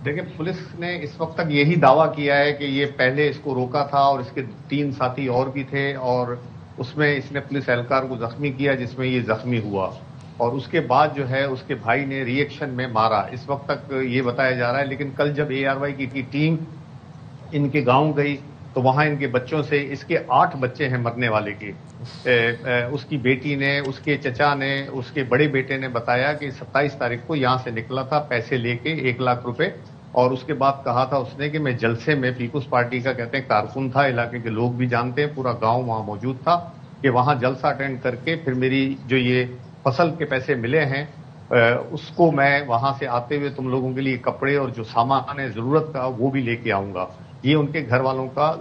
دیکھیں, پولیس نے اس وقت تک یہی دعویٰ کیا ہے کہ یہ پہلے اس کو روکا تھا اور اس کے 3 ساتھی اور بھی تھے, اور اس میں اس نے پولیس اہلکار کو زخمی کیا جس میں یہ زخمی ہوا, اور اس کے بعد جو ہے اس کے بھائی نے ری ایکشن میں مارا. اس وقت تک یہ بتایا جا رہا ہے. لیکن کل جب ARY کی ٹیم ان کے گاؤں گئی تو وہاں ان کے بچوں سے, اس کے 8 بچے ہیں مرنے والے کے, اس کی بیٹی نے, اس کے چچا نے, اس کے بڑے بیٹے نے بتایا کہ 27 تاریخ کو یہاں سے نکلا تھا پیسے لے کے 1 لاکھ روپے, اور اس کے بعد کہا تھا اس نے کہ میں جلسے میں, پیپلز پارٹی کا کہتے ہیں کارکن تھا, علاقے کے لوگ بھی جانتے ہیں, پورا گاؤں وہاں موجود تھا, کہ وہاں جلسہ اٹینڈ کر کے پھر میری جو یہ فصل کے پیسے ملے ہیں اس کو میں وہاں سے آتے ہوئے تم لوگوں کے لیے کپڑے اور جو سامان ہے ضرورت کا وہ بھی لے کے آؤں گا. یہ ان کے گھر والوں کا,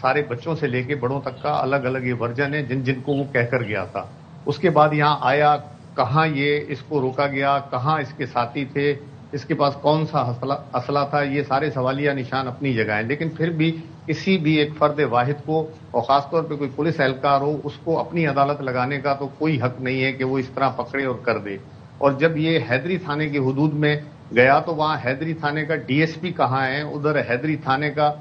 سارے بچوں سے لے کے بڑوں تک کا الگ الگ یہ ورژن ہے جن کو وہ کہہ کر گیا تھا. اس کے بعد یہاں آیا, کہاں یہ اس کو روکا گیا, کہاں اس کے ساتھی تھے, اس کے پاس کون سا اسلحہ تھا, یہ سارے سوالیہ نشان اپنی جگہ ہیں. لیکن پھر بھی کسی بھی ایک فرد واحد کو, اور خاص طور پہ کوئی پولیس اہلکار ہو, اس کو اپنی عدالت لگانے کا تو کوئی حق نہیں ہے کہ وہ اس طرح پکڑے اور کر دے. اور جب یہ حیدری تھانے کی حدود میں گیا تو وہاں حیدری تھانے کا DSP کہاں ہے, ادھر حیدری تھانے کا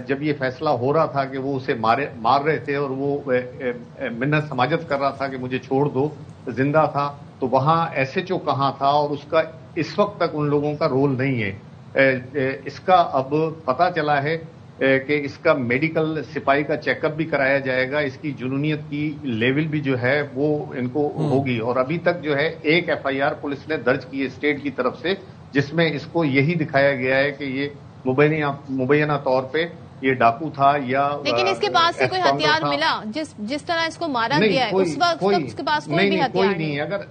جب یہ فیصلہ ہو رہا تھا کہ وہ اسے مار رہے تھے اور وہ منت سماجت کر رہا تھا کہ مجھے چھوڑ دو, زندہ تھا, تو وہاں SHO کہاں تھا, اور اس کا اس وقت تک ان لوگوں کا رول نہیں ہے. اس کا اب پتہ چلا ہے کہ اس کا میڈیکل سپاہی کا چیک اپ بھی کرایا جائے گا, اس کی جنونیت کی لیول بھی جو ہے وہ ان کو ہوگی. اور ابھی تک جو ہے ایک FIR پولیس نے درج کی ہے اسٹیٹ کی طرف سے, جس میں اس کو یہی دکھایا گیا ہے کہ یہ مبینہ طور پہ یہ ڈاکو تھا یا لیکن اس کے پاس سے کوئی ہتھیار ملا جس طرح اس کو مارا گیا ہے اس وقت اس کے پاس کوئی بھی ہتھیار نہیں. اگر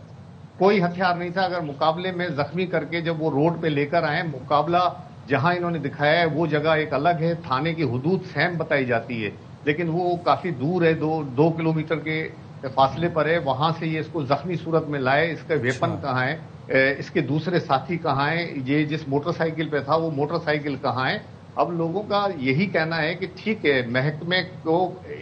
کوئی ہتھیار نہیں تھا, اگر مقابلے میں زخمی کر کے جب وہ روڈ پہ لے کر آئے, مقابلہ جہاں انہوں نے دکھایا ہے وہ جگہ ایک الگ ہے, تھانے کی حدود سیم بتائی جاتی ہے, لیکن وہ کافی دور ہے, 2 کلومیٹر کے فاصلے پر ہے. وہاں سے یہ اس کو زخمی صورت میں لائے. اس کا ویپن کہاں ہے, اس کے دوسرے ساتھی کہاں ہیں, یہ جس موٹر سائیکل پہ تھا وہ موٹر سائیکل کہاں ہے. اب لوگوں کا یہی کہنا ہے کہ ٹھیک ہے محکمے کو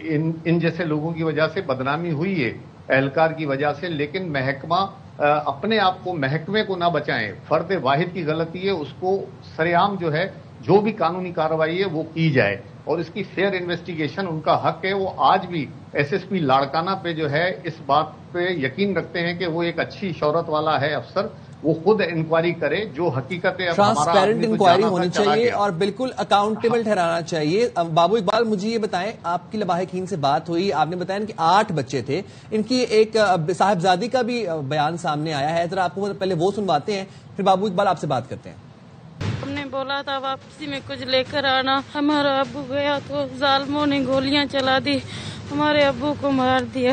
ان جیسے لوگوں کی وجہ سے بدنامی ہوئی ہے, اہلکار کی وجہ سے, لیکن محکمہ اپنے آپ کو محکمے کو نہ بچائیں. فرد واحد کی غلطی ہے, اس کو سرعام جو ہے جو بھی قانونی کارروائی ہے وہ کی جائے, اور اس کی فیئر انویسٹیگیشن ان کا حق ہے. وہ آج بھی SSP لاڑکانہ پہ جو ہے اس بات پہ یقین رکھتے ہیں کہ وہ ایک اچھی شہرت والا ہے افسر, وہ خود انکوائری کرے جو حقیقت ہے. ٹرانسپیرنٹ انکوائری ہونی چاہیے اور بالکل اکاؤنٹیبل ٹھہرانا چاہیے. بابو اقبال, مجھے یہ بتائیں, آپ کی لواحقین سے بات ہوئی, آپ نے بتایا کہ 8 بچے تھے, ان کی ایک صاحبزادی کا بھی بیان سامنے آیا ہے, ذرا آپ کو پہلے وہ سنواتے ہیں, پھر بابو اقبال آپ سے بات کرتے ہیں. ہم نے بولا تھا واپسی میں کچھ لے کر آنا, ہمارا ابو گیا تو ظالموں نے گولیاں چلا دی, ہمارے ابو کو مار دیا.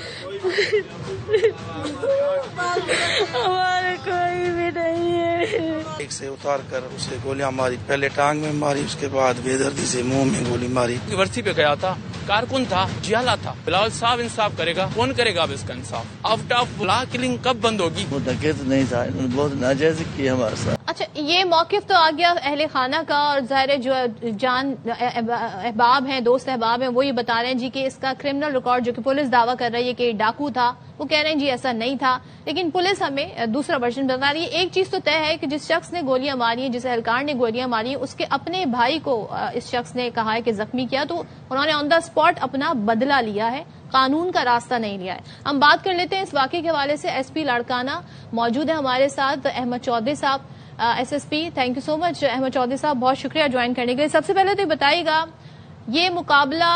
ہمارے کوئی بھی نہیں ہے. ایک سے اتار کر اسے گولیاں ماری, پہلے ٹانگ میں ماری, اس کے بعد بے دردی سے منہ میں گولی ماری. یونیورسٹی پہ گیا تھا, کارکن تھا, جیالا تھا. بلاول صاحب انصاف کرے گا, کون کرے گا اب اس کا انصاف؟ آؤٹ آف بلا کلنگ کب بند ہوگی؟ وہ ڈکیت نہیں تھا, انہوں نے بہت ناجائز کیا ہمارے ساتھ. اچھا, یہ موقف تو آ گیا اہل خانہ کا, اور ظاہر جو جان احباب ہیں, دوست احباب ہیں, وہ یہ بتا رہے ہیں جی کہ اس کا کرمنل ریکارڈ, جو کہ پولیس دعویٰ کر رہی ہے کہ ڈاکو تھا, وہ کہہ رہے ہیں جی ایسا نہیں تھا, لیکن پولیس ہمیں دوسرا ورژن بتا رہی ہے. ایک چیز تو طے ہے کہ جس شخص نے گولیاں ماری ہیں, جس اہلکار نے گولیاں ماری ہیں, اس کے اپنے بھائی کو اس شخص نے کہا ہے کہ زخمی کیا, تو انہوں نے آن دا اسپاٹ اپنا بدلہ لیا ہے, قانون کا راستہ نہیں لیا ہے. ہم بات کر لیتے ہیں اس واقعے کے حوالے سے. SP لاڑکانہ موجود ہے ہمارے ساتھ, احمد چودھری صاحب, SSP. تھینک یو سو مچ احمد چودھری صاحب, بہت شکریہ جوائن کرنے کے لیے. سب سے پہلے تو یہ بتائیے گا, یہ مقابلہ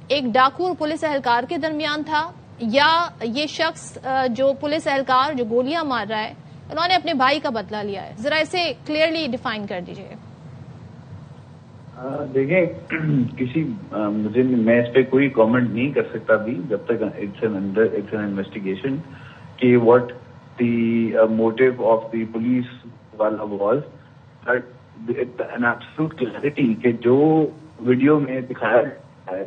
ایک ڈاکو اور پولیس اہلکار کے درمیان تھا, یا یہ شخص جو پولیس اہلکار جو گولیاں مار رہا ہے, انہوں نے اپنے بھائی کا بدلہ لیا ہے؟ ذرا اسے کلیئرلی ڈیفائن کر دیجیے. دیکھیں, میں اس پہ کوئی کامنٹ نہیں کر سکتا ابھی, جب تک اٹس این انویسٹیگیشن کہ what the motive of the police والا واز. این ایبسولوٹ کلیئرٹی کہ جو ویڈیو میں دکھایا گیا ہے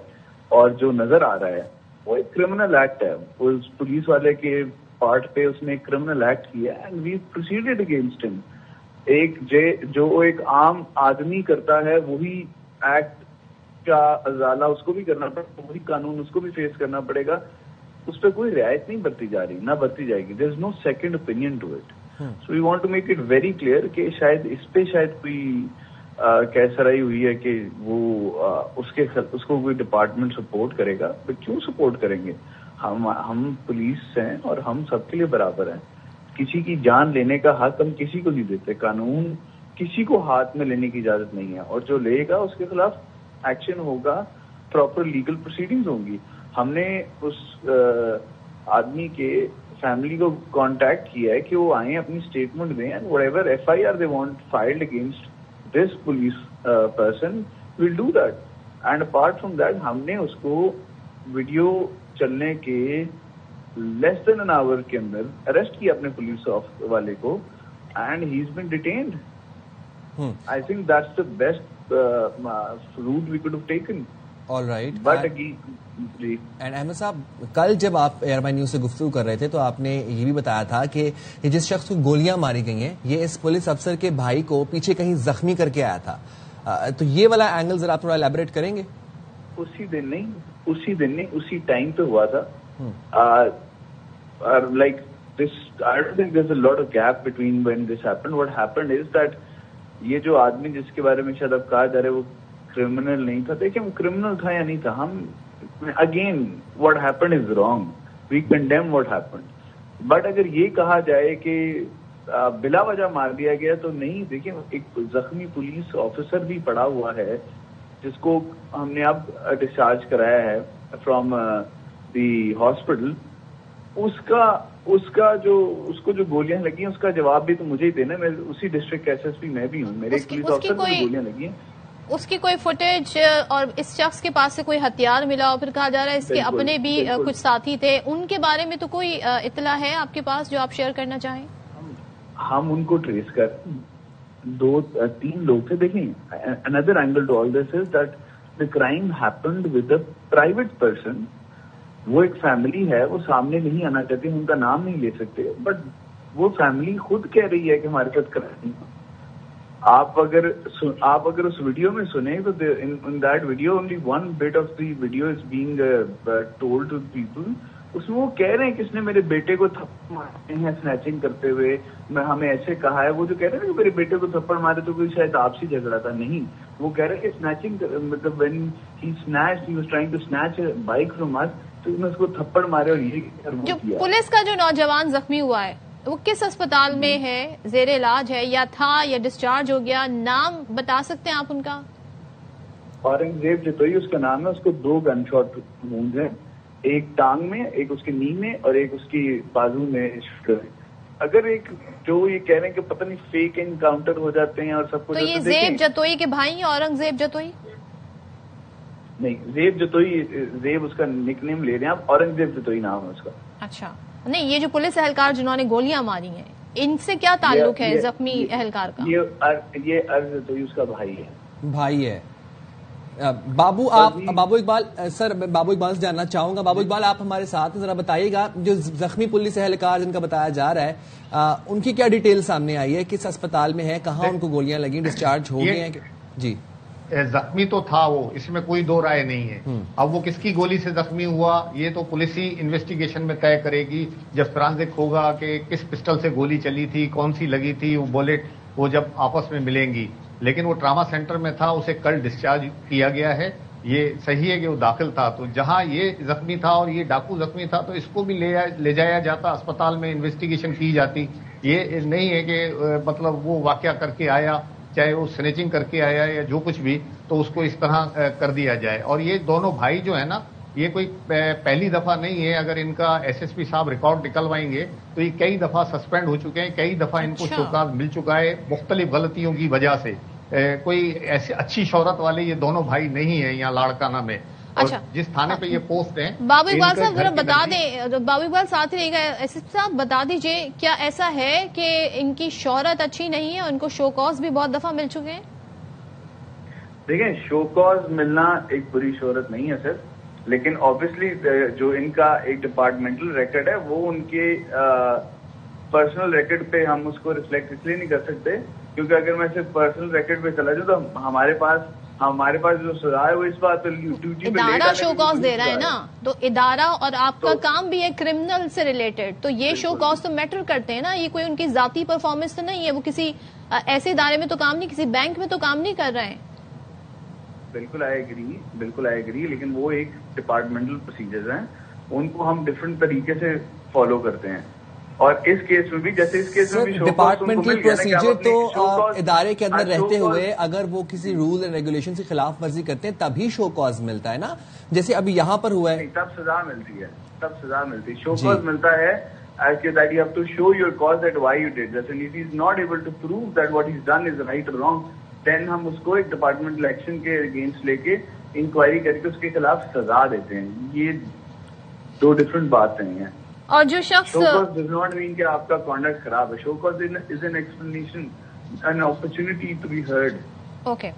اور جو نظر آ رہا ہے وہ ایک کرمنل ایکٹ ہے. اس پولیس والے کے پارٹ پہ اس نے ایک کرمنل ایکٹ کیا, اینڈ وی پروسیڈڈ اگینسٹ ہم. جو ایک عام آدمی کرتا ہے وہی ایکٹ کا ازالہ اس کو بھی کرنا پڑے گا, وہی قانون اس کو بھی فیس کرنا پڑے گا. اس پہ کوئی رعایت نہیں برتی جا رہی, نہ برتی جائے گی. There is no second opinion to it. So we want to make it very clear کہ شاید اس پہ کوئی کیسرائی ہوئی ہے کہ وہ اس کو کوئی ڈپارٹمنٹ سپورٹ کرے گا. کیوں سپورٹ کریں گے؟ ہم پولیس ہیں اور ہم سب کے لیے برابر ہیں. کسی کی جان لینے کا حق ہم کسی کو نہیں دیتے. قانون کسی کو ہاتھ میں لینے کی اجازت نہیں ہے, اور جو لے گا اس کے خلاف ایکشن ہوگا, پراپر لیگل پروسیڈنگز ہوں گی. ہم نے اس آدمی کے فیملی کو کانٹیکٹ کیا ہے کہ وہ آئیں اپنی اسٹیٹمنٹ دیں, and what ever FIR they want filed against this police person will do that. And apart from that ہم نے اس کو ویڈیو چلنے کے لیس دین این آور کے اندر اریسٹ کیا اپنے پولیس والے کو, and he is been detained. I think that's the best route we could have taken. All right. But جی, اینڈ احمد صاحب, کل جب آپ ایئر بائی نیوز سے گفتگو کر رہے تھے تو آپ نے یہ بھی بتایا تھا کہ جس شخص کو گولیاں ماری گئی ہیں یہ اس پولیس افسر کے بھائی کو پیچھے کہیں زخمی کر کے آیا تھا. تو یہ والا اینگل ذرا آپ تھوڑا ایلیبریٹ کریں گے؟ اسی دن نہیں, اسی ٹائم پہ ہوا تھا. Like I don't think there's a lot of gap between when this happened. What happened is that یہ جو آدمی جس کے بارے میں شاید اب کہا جا رہا ہے وہ کرمنل نہیں تھا, دیکھیں وہ کرمنل تھا یا نہیں تھا, ہم again what happened is wrong, we condemn what happened. But اگر یہ کہا جائے کہ بلا وجہ مار دیا گیا تو نہیں. دیکھیں ایک زخمی پولیس آفیسر بھی پڑا ہوا ہے جس کو ہم نے اب ڈسچارج کرایا ہے فرام دی ہاسپٹل. اس کو جو گولیاں لگی ہیں اس کا جواب بھی تو مجھے ہی دینا. میں اسی ڈسٹرکٹ ایس ایس پی میں بھی ہوں, میرے ایک پولیس آفیسر کو گولیاں لگی ہیں. اس کی کوئی فوٹیج اور اس شخص کے پاس سے کوئی ہتھیار ملا اور پھر کہا جا رہا ہے اس کے اپنے بھی کچھ ساتھی تھے, ان کے بارے میں تو کوئی اطلاع ہے آپ کے پاس جو آپ شیئر کرنا چاہیں؟ ہم ان کو ٹریس کر 2-3 لوگ تھے. دیکھیں another angle to all this is that the crime happened with a private person. وہ ایک فیملی ہے, وہ سامنے نہیں آنا چاہتے, ان کا نام نہیں لے سکتے, بٹ وہ فیملی خود کہہ رہی ہے کہ ہمارے ساتھ کرائم. آپ اگر اس ویڈیو میں سنیں تو in that video only one but of the video is being told to people. اس میں وہ کہہ رہے ہیں کہ اس نے میرے بیٹے کو تھپڑ مارے ہیں اسنیچنگ کرتے ہوئے, ہمیں ایسے کہا ہے. وہ جو کہہ رہے ہیں کہ میرے بیٹے کو تھپڑ مارے تو کوئی شاید آپسی جھگڑا تھا, نہیں. وہ کہہ رہے ہیں کہ اسنیچنگ مطلب when he snatch he was trying to snatch a bike from اس, تو اس کو تھپڑ مارے. اور یہ جو پولیس کا جو نوجوان زخمی ہوا ہے وہ کس اسپتال میں ہے, زیر علاج ہے یا تھا یا ڈسچارج ہو گیا؟ نام بتا سکتے ہیں آپ ان کا؟ اورنگزیب جتوئی اس کا نام ہے. اس کو 2 گن شاٹ وونڈز ہیں, ایک ٹانگ میں, ایک اس کے نی میں اور ایک اس کی بازو میں. اگر ایک جو یہ کہہ رہے ہیں کہ پتہ نہیں فیک انکاؤنٹر ہو جاتے ہیں اور سب کچھ, تو یہ زیب جتوئی کے بھائی ہیں اورنگزیب جتوئی؟ نہیں, زیب جتوئی, زیب اس کا نک نیم لے رہے ہیں آپ, اورنگزیب جتوئی نام ہے اس کا. اچھا, نہیں یہ جو پولیس اہلکار جنہوں نے گولیاں ماری ہیں ان سے کیا تعلق ہے زخمی اہلکار کا؟ یہ ارض جتوئی اس کا بھائی ہے. بابو اقبال سر, میں بابو اقبال سے جاننا چاہوں گا. بابو اقبال آپ ہمارے ساتھ ذرا بتائیے گا, جو زخمی پولیس اہلکار جن کا بتایا جا رہا ہے ان کی کیا ڈیٹیل سامنے آئی ہے, کس اسپتال میں ہے, کہاں ان کو گولیاں لگیں, ڈسچارج ہو گئے ہیں؟ جی زخمی تو تھا وہ, اس میں کوئی دو رائے نہیں ہے. اب وہ کس کی گولی سے زخمی ہوا یہ تو پولیس ہی انویسٹیگیشن میں طے کرے گی. جب فرانزک ہوگا کہ کس پسٹل سے گولی چلی تھی, کون سی لگی تھی, وہ بولٹ وہ جب آپس میں ملیں گی. لیکن وہ ٹراما سینٹر میں تھا, اسے کل ڈسچارج کیا گیا ہے. یہ صحیح ہے کہ وہ داخل تھا, تو جہاں یہ زخمی تھا اور یہ ڈاکو زخمی تھا تو اس کو بھی لے جایا جاتا اسپتال میں, انویسٹیگیشن کی جاتی. یہ نہیں ہے کہ مطلب وہ واقعہ کر کے آیا, چاہے وہ سنیچنگ کر کے آیا یا جو کچھ بھی, تو اس کو اس طرح کر دیا جائے. اور یہ دونوں بھائی جو ہے نا, یہ کوئی پہلی دفعہ نہیں ہے. اگر ان کا ایس ایس پی صاحب ریکارڈ نکلوائیں گے تو یہ کئی دفعہ سسپینڈ ہو چکے ہیں, کئی دفعہ ان کو شوکاز مل چکا ہے مختلف غلطیوں کی وجہ سے. کوئی ایسی اچھی شہرت والے یہ دونوں بھائی نہیں ہیں یہاں لاڑکانہ میں. اچھا, جس تھانے پہ یہ پوسٹ ہیں. بابو اقبال صاحب ذرا بتا دیں, بابو اقبال ساتھ رہے گا, ایس ایس پی صاحب بتا دیجئے کیا ایسا ہے کہ ان کی شہرت اچھی نہیں ہے, ان کو شو کاز بھی بہت دفعہ مل چکے ہیں؟ دیکھیں شو کاز ملنا ایک بری شہرت نہیں ہے سر, لیکن آبویسلی جو ان کا ایک ڈپارٹمنٹل ریکارڈ ہے وہ ان کے پرسنل ریکارڈ پہ ہم اس کو ریفلیکٹ اس لیے نہیں کر سکتے کیونکہ اگر میں صرف پرسنل ریکارڈ پہ چلا جاؤں تو ہمارے پاس جو سزا ہے وہ اس بات ڈیوٹی پہ ادارہ شو کاز دے رہا ہے نا, تو ادارہ اور آپ کا کام بھی ہے کرمنل سے ریلیٹڈ, تو یہ شو کاز تو میٹر کرتے ہیں نا. یہ کوئی ان کی ذاتی پرفارمنس تو نہیں ہے, وہ کسی ایسے ادارے میں تو کام نہیں, کسی بینک میں تو کام نہیں کر رہے ہیں. بالکل آئی ایگری, لیکن وہ ایک ڈپارٹمنٹل پروسیجرز ہیں, ان کو ہم ڈفرنٹ طریقے سے فالو کرتے ہیں. اور اس کیس میں بھی جیسے اس کیس میں بھی ڈپارٹمنٹل پروسیجر تو ادارے کے اندر رہتے ہوئے اگر وہ کسی رول اینڈ ریگولیشن کی خلاف ورزی کرتے ہیں تبھی شو کاز ملتا ہے نا, جیسے ابھی یہاں پر ہوا ہے. تب سزا ملتی ہے, شو کاز ملتا ہے as that you have to show your cause that why you did this, and if he is not able to prove that what he's done is right or wrong, then ہم اس کو ایک ڈپارٹمنٹل ایکشن کے اگینسٹ لے کے انکوائری کر کے اس کے خلاف سزا دیتے ہیں. یہ دو ڈفرنٹ بات نہیں ہیں. اور جو شخص show cause does not mean کہ آپ کا کانڈکٹ خراب ہے. Show cause is an explanation, an opportunity to be heard. Okay,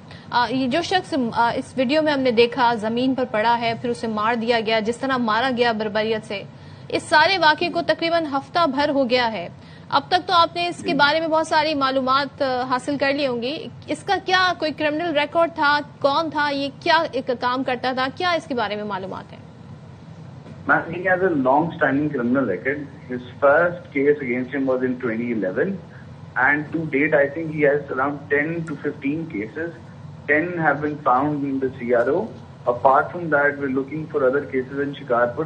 یہ جو شخص اس ویڈیو میں ہم نے دیکھا زمین پر پڑا ہے, پھر اسے مار دیا گیا, جس طرح مارا گیا بربریت سے, اس سارے واقعے کو تقریباً ہفتہ بھر ہو گیا ہے. اب تک تو آپ نے اس کے بارے میں بہت ساری معلومات حاصل کر لی ہوں گی. اس کا کیا کوئی کرمنل ریکارڈ تھا, کون تھا, یہ کیا ایک کام کرتا تھا, کیا اس کے بارے میں معلومات ہیں؟ Man, he has a long-standing criminal record. His first case against him was in 2011, and to date, I think he has around 10 to 15 cases. 10 have been found in the CRO. Apart from that, we're looking for other cases in Shikarpur.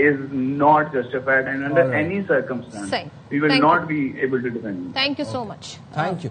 is not justified, and under any circumstance we will not be able to defend him. Thank you so much. Thank you.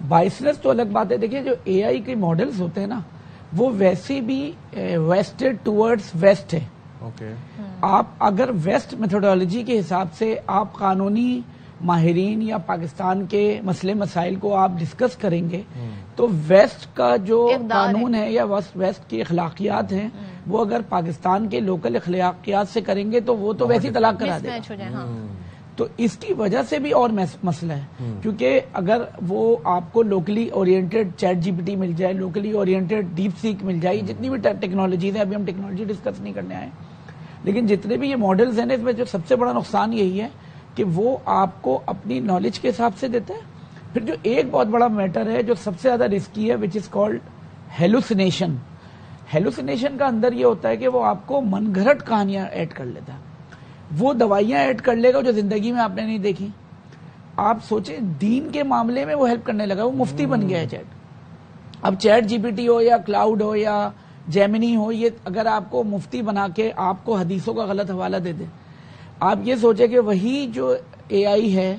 Biases تو الگ بات ہے. دیکھیے جو اے آئی کے ماڈلز ہوتے ہیں نا وہ ویسے بھی ویسٹڈ ٹورڈز ویسٹ ہے. آپ اگر ویسٹ میتھڈالوجی کے حساب سے آپ قانونی ماہرین یا پاکستان کے مسئلے مسائل کو آپ ڈسکس کریں گے تو ویسٹ کا جو قانون ہے یا ویسٹ کی اخلاقیات ہیں وہ اگر پاکستان کے لوکل اخلاقیات سے کریں گے تو وہ تو ویسی طلاق کرا دے گا. تو اس کی وجہ سے بھی اور مسئلہ ہے کیونکہ اگر وہ آپ کو locally oriented chat G P T مل جائے, لوکلی اورینٹیڈ ڈیپ سیک مل جائے, جتنی بھی ٹیکنالوجیز ہیں, ابھی ہم ٹیکنالوجی ڈسکس نہیں کرنے آئے, لیکن جتنے بھی یہ ماڈلز ہیں اس میں جو سب سے بڑا نقصان یہی ہے کہ وہ آپ کو اپنی نالج کے حساب سے دیتا ہے. پھر جو ایک بہت بڑا میٹر ہے جو سب سے زیادہ رسکی ہے وچ از کالڈ ہیلوسینیشن. ہیلوسینیشن کا اندر یہ ہوتا ہے کہ وہ آپ کو من گھڑت کہانیاں ایڈ کر لیتا ہے, وہ دوائیاں ایڈ کر لے گا جو زندگی میں آپ نے نہیں دیکھی. آپ سوچیں دین کے معاملے میں وہ ہیلپ کرنے لگا, وہ مفتی بن گیا ہے چیٹ. اب چیٹ جی پی ٹی ہو یا کلاؤڈ ہو یا جیمنی ہو, یہ اگر آپ کو مفتی بنا کے آپ کو حدیثوں کا غلط حوالہ دے دے, آپ یہ سوچیں کہ وہی جو اے آئی ہے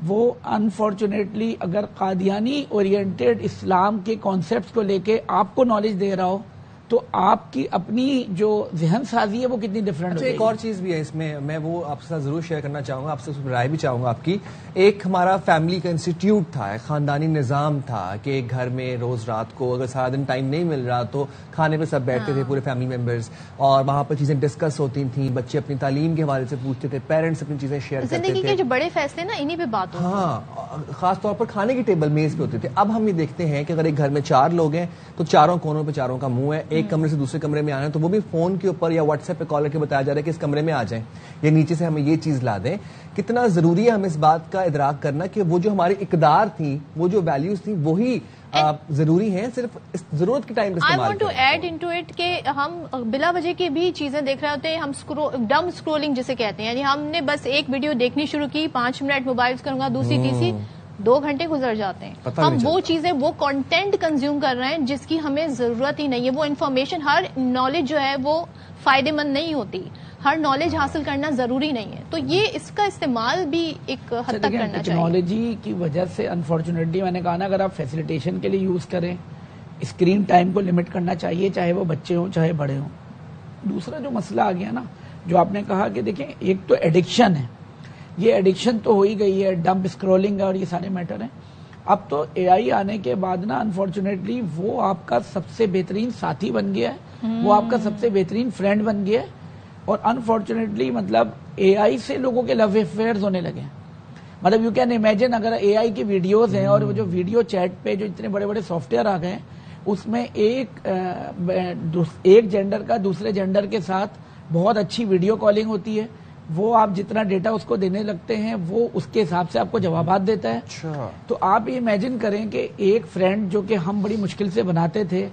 وہ انفارچونیٹلی اگر قادیانی اورینٹیڈ اسلام کے کانسیپٹس کو لے کے آپ کو نالج دے رہا ہو تو آپ کی اپنی جو ذہن سازی ہے وہ کتنی ڈفرینٹ ہے. ایک اور چیز بھی ہے اس میں, میں وہ آپ کے ساتھ ضرور شیئر کرنا چاہوں گا, آپ سے اس رائے بھی چاہوں گا آپ کی. ایک ہمارا فیملی کا انسٹیٹیوٹ تھا, ایک خاندانی نظام تھا کہ ایک گھر میں روز رات کو اگر سارا دن ٹائم نہیں مل رہا تو کھانے پہ سب بیٹھتے تھے پورے فیملی ممبرز, اور وہاں پر چیزیں ڈسکس ہوتی تھیں, بچے اپنی تعلیم کے حوالے سے پوچھتے تھے, پیرنٹس اپنی چیزیں شیئر کرتے تھے. زندگی کے جو بڑے فیصلے نا انہی پہ بات ہوتی ہے. ہاں, خاص طور پر کھانے کی ٹیبل میز پہ ہوتے تھے. اب ہم یہ دیکھتے ہیں کہ اگر ایک گھر میں 4 لوگ ہیں تو چاروں کونوں پہ چاروں کا منہ ہے, ایک کمرے سے دوسرے کمرے میں آنا ہے تو وہ بھی فون کے اوپر یا واٹس ایپ پہ کال کر کے بتایا جا رہا ہے کہ اس کمرے میں آ جائیں یا نیچے سے ہمیں یہ چیز لا دیں. کتنا ضروری ہے ہمیں اس بات کا ادراک کرنا کہ وہ جو ہماری اقدار تھی, وہ جو ویلیوز تھیں وہی ضروری ہیں, صرف اس ضرورت کے ٹائم پہ استعمال کریں. I want to add into it کہ ہم بلا وجہ کی بھی چیزیں دیکھ رہے ہوتے ہیں, ہم ڈم اسکرولنگ جسے کہتے ہیں, یعنی ہم نے بس ایک ویڈیو دیکھنی شروع کی, 5 منٹ موبائل کروں گا, دوسری تیسری 2 گھنٹے گزر جاتے ہیں. ہم وہ چیزیں وہ کنٹینٹ کنزیوم کر رہے ہیں جس کی ہمیں ضرورت ہی نہیں ہے. وہ انفارمیشن, ہر نالج جو ہے وہ فائدے مند نہیں ہوتی, ہر نالج حاصل کرنا ضروری نہیں ہے. تو یہ اس کا استعمال بھی ایک حد تک کرنا چاہیے. ٹیکنالوجی کی وجہ سے انفارچونیٹلی میں نے کہا نا اگر آپ فیسیلیٹیشن کے لیے یوز کریں, اسکرین ٹائم کو لمٹ کرنا چاہیے, چاہے وہ بچے ہوں چاہے بڑے ہوں. دوسرا جو مسئلہ آ گیا نا جو آپ نے کہا کہ دیکھیں ایک تو ایڈکشن ہے, یہ ایڈکشن تو ہو ہی گئی ہے, ڈمپ اسکرولنگ اور یہ سارے میٹر ہیں. اب تو اے آئی آنے کے بعد نا انفارچونیٹلی وہ آپ کا سب سے بہترین ساتھی بن گیا ہے, وہ آپ کا سب سے بہترین فرینڈ بن گیا ہے, اور انفارچونیٹلی مطلب اے آئی سے لوگوں کے لو افیئرز ہونے لگے ہیں. مطلب یو کین امیجن اگر اے آئی کی ویڈیوز ہیں اور وہ جو ویڈیو چیٹ پہ جو اتنے بڑے بڑے سافٹ ویئر آ گئے ہیں اس میں ایک جینڈر کا دوسرے جینڈر کے ساتھ بہت اچھی ویڈیو کالنگ ہوتی ہے, وہ آپ جتنا ڈیٹا اس کو دینے لگتے ہیں وہ اس کے حساب سے آپ کو جوابات دیتا ہے. تو آپ یہ امیجن کریں کہ ایک فرینڈ جو کہ ہم بڑی مشکل سے بناتے تھے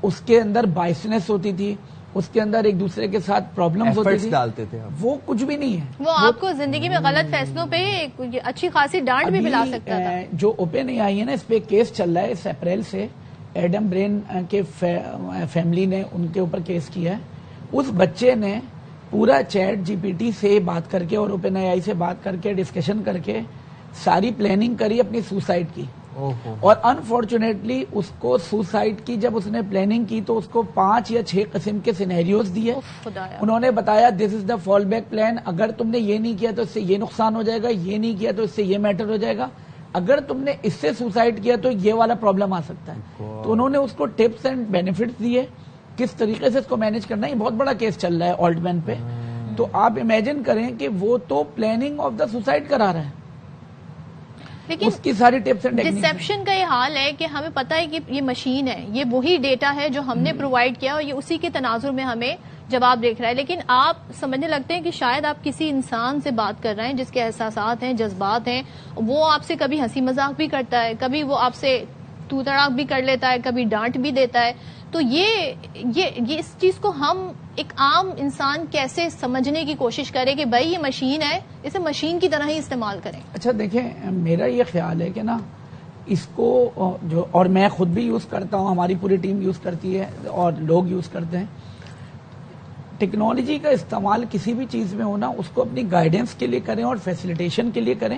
اس کے اندر بائسنس ہوتی تھی, اس کے اندر ایک دوسرے کے ساتھ پرابلمز ہوتی تھی, ڈالتے تھے, وہ کچھ بھی نہیں ہے. وہ آپ کو زندگی میں غلط فیصلوں پہ اچھی خاصی ڈانٹ بھی ملا سکتا تھا. جو اوپن اے آئی ہے نا اس پہ کیس چل رہا ہے, اس اپریل سے ایڈم برین کے فیملی نے ان کے اوپر کیس کیا ہے. اس بچے نے پورا چیٹ جی پی ٹی سے بات کر کے اور اوپن اے آئی سے بات کر کے ڈسکشن کر کے ساری پلاننگ کری اپنی سوسائڈ کی, اور انفارچونیٹلی اس کو سوسائڈ کی جب اس نے پلاننگ کی تو اس کو 5 یا 6 قسم کے سینیریوز دیے. انہوں نے بتایا دس از دا فال بیک پلان, اگر تم نے یہ نہیں کیا تو اس سے یہ نقصان ہو جائے گا, یہ نہیں کیا تو اس سے یہ میٹر ہو جائے گا, اگر تم نے اس سے سوسائڈ کیا تو یہ والا پرابلم آ سکتا ہے. تو انہوں نے اس کو ٹپس اینڈ بینیفٹس دیے کس طریقے سے اس کو مینج کرنا ہے. یہ بہت بڑا کیس چل رہا ہے آلٹ مین پہ. تو آپ امیجن کریں کہ وہ تو پلاننگ آف دا سوسائڈ کرا رہا ہے, لیکن اس کی ساری ٹپس اینڈ ڈسیپشن کا یہ حال ہے کہ ہمیں پتہ ہے کہ یہ مشین ہے, یہ وہی ڈیٹا ہے جو ہم نے پرووائڈ کیا اور یہ اسی کے تناظر میں ہمیں جواب دیکھ رہا ہے. لیکن آپ سمجھنے لگتے ہیں کہ شاید آپ کسی انسان سے بات کر رہے ہیں جس کے احساسات ہیں, جذبات ہیں, وہ آپ سے کبھی ہنسی مذاق بھی کرتا ہے, کبھی وہ آپ سے تو تڑاک بھی کر لیتا ہے, کبھی ڈانٹ بھی دیتا ہے. تو یہ اس چیز کو ہم ایک عام انسان کیسے سمجھنے کی کوشش کرے کہ بھائی یہ مشین ہے, اسے مشین کی طرح ہی استعمال کریں. اچھا دیکھیں, میرا یہ خیال ہے کہ نا اس کو جو, اور میں خود بھی یوز کرتا ہوں, ہماری پوری ٹیم یوز کرتی ہے اور لوگ یوز کرتے ہیں, ٹیکنالوجی کا استعمال کسی بھی چیز میں ہونا اس کو اپنی گائیڈنس کے لیے کریں اور فیسیلیٹیشن کے لیے کریں,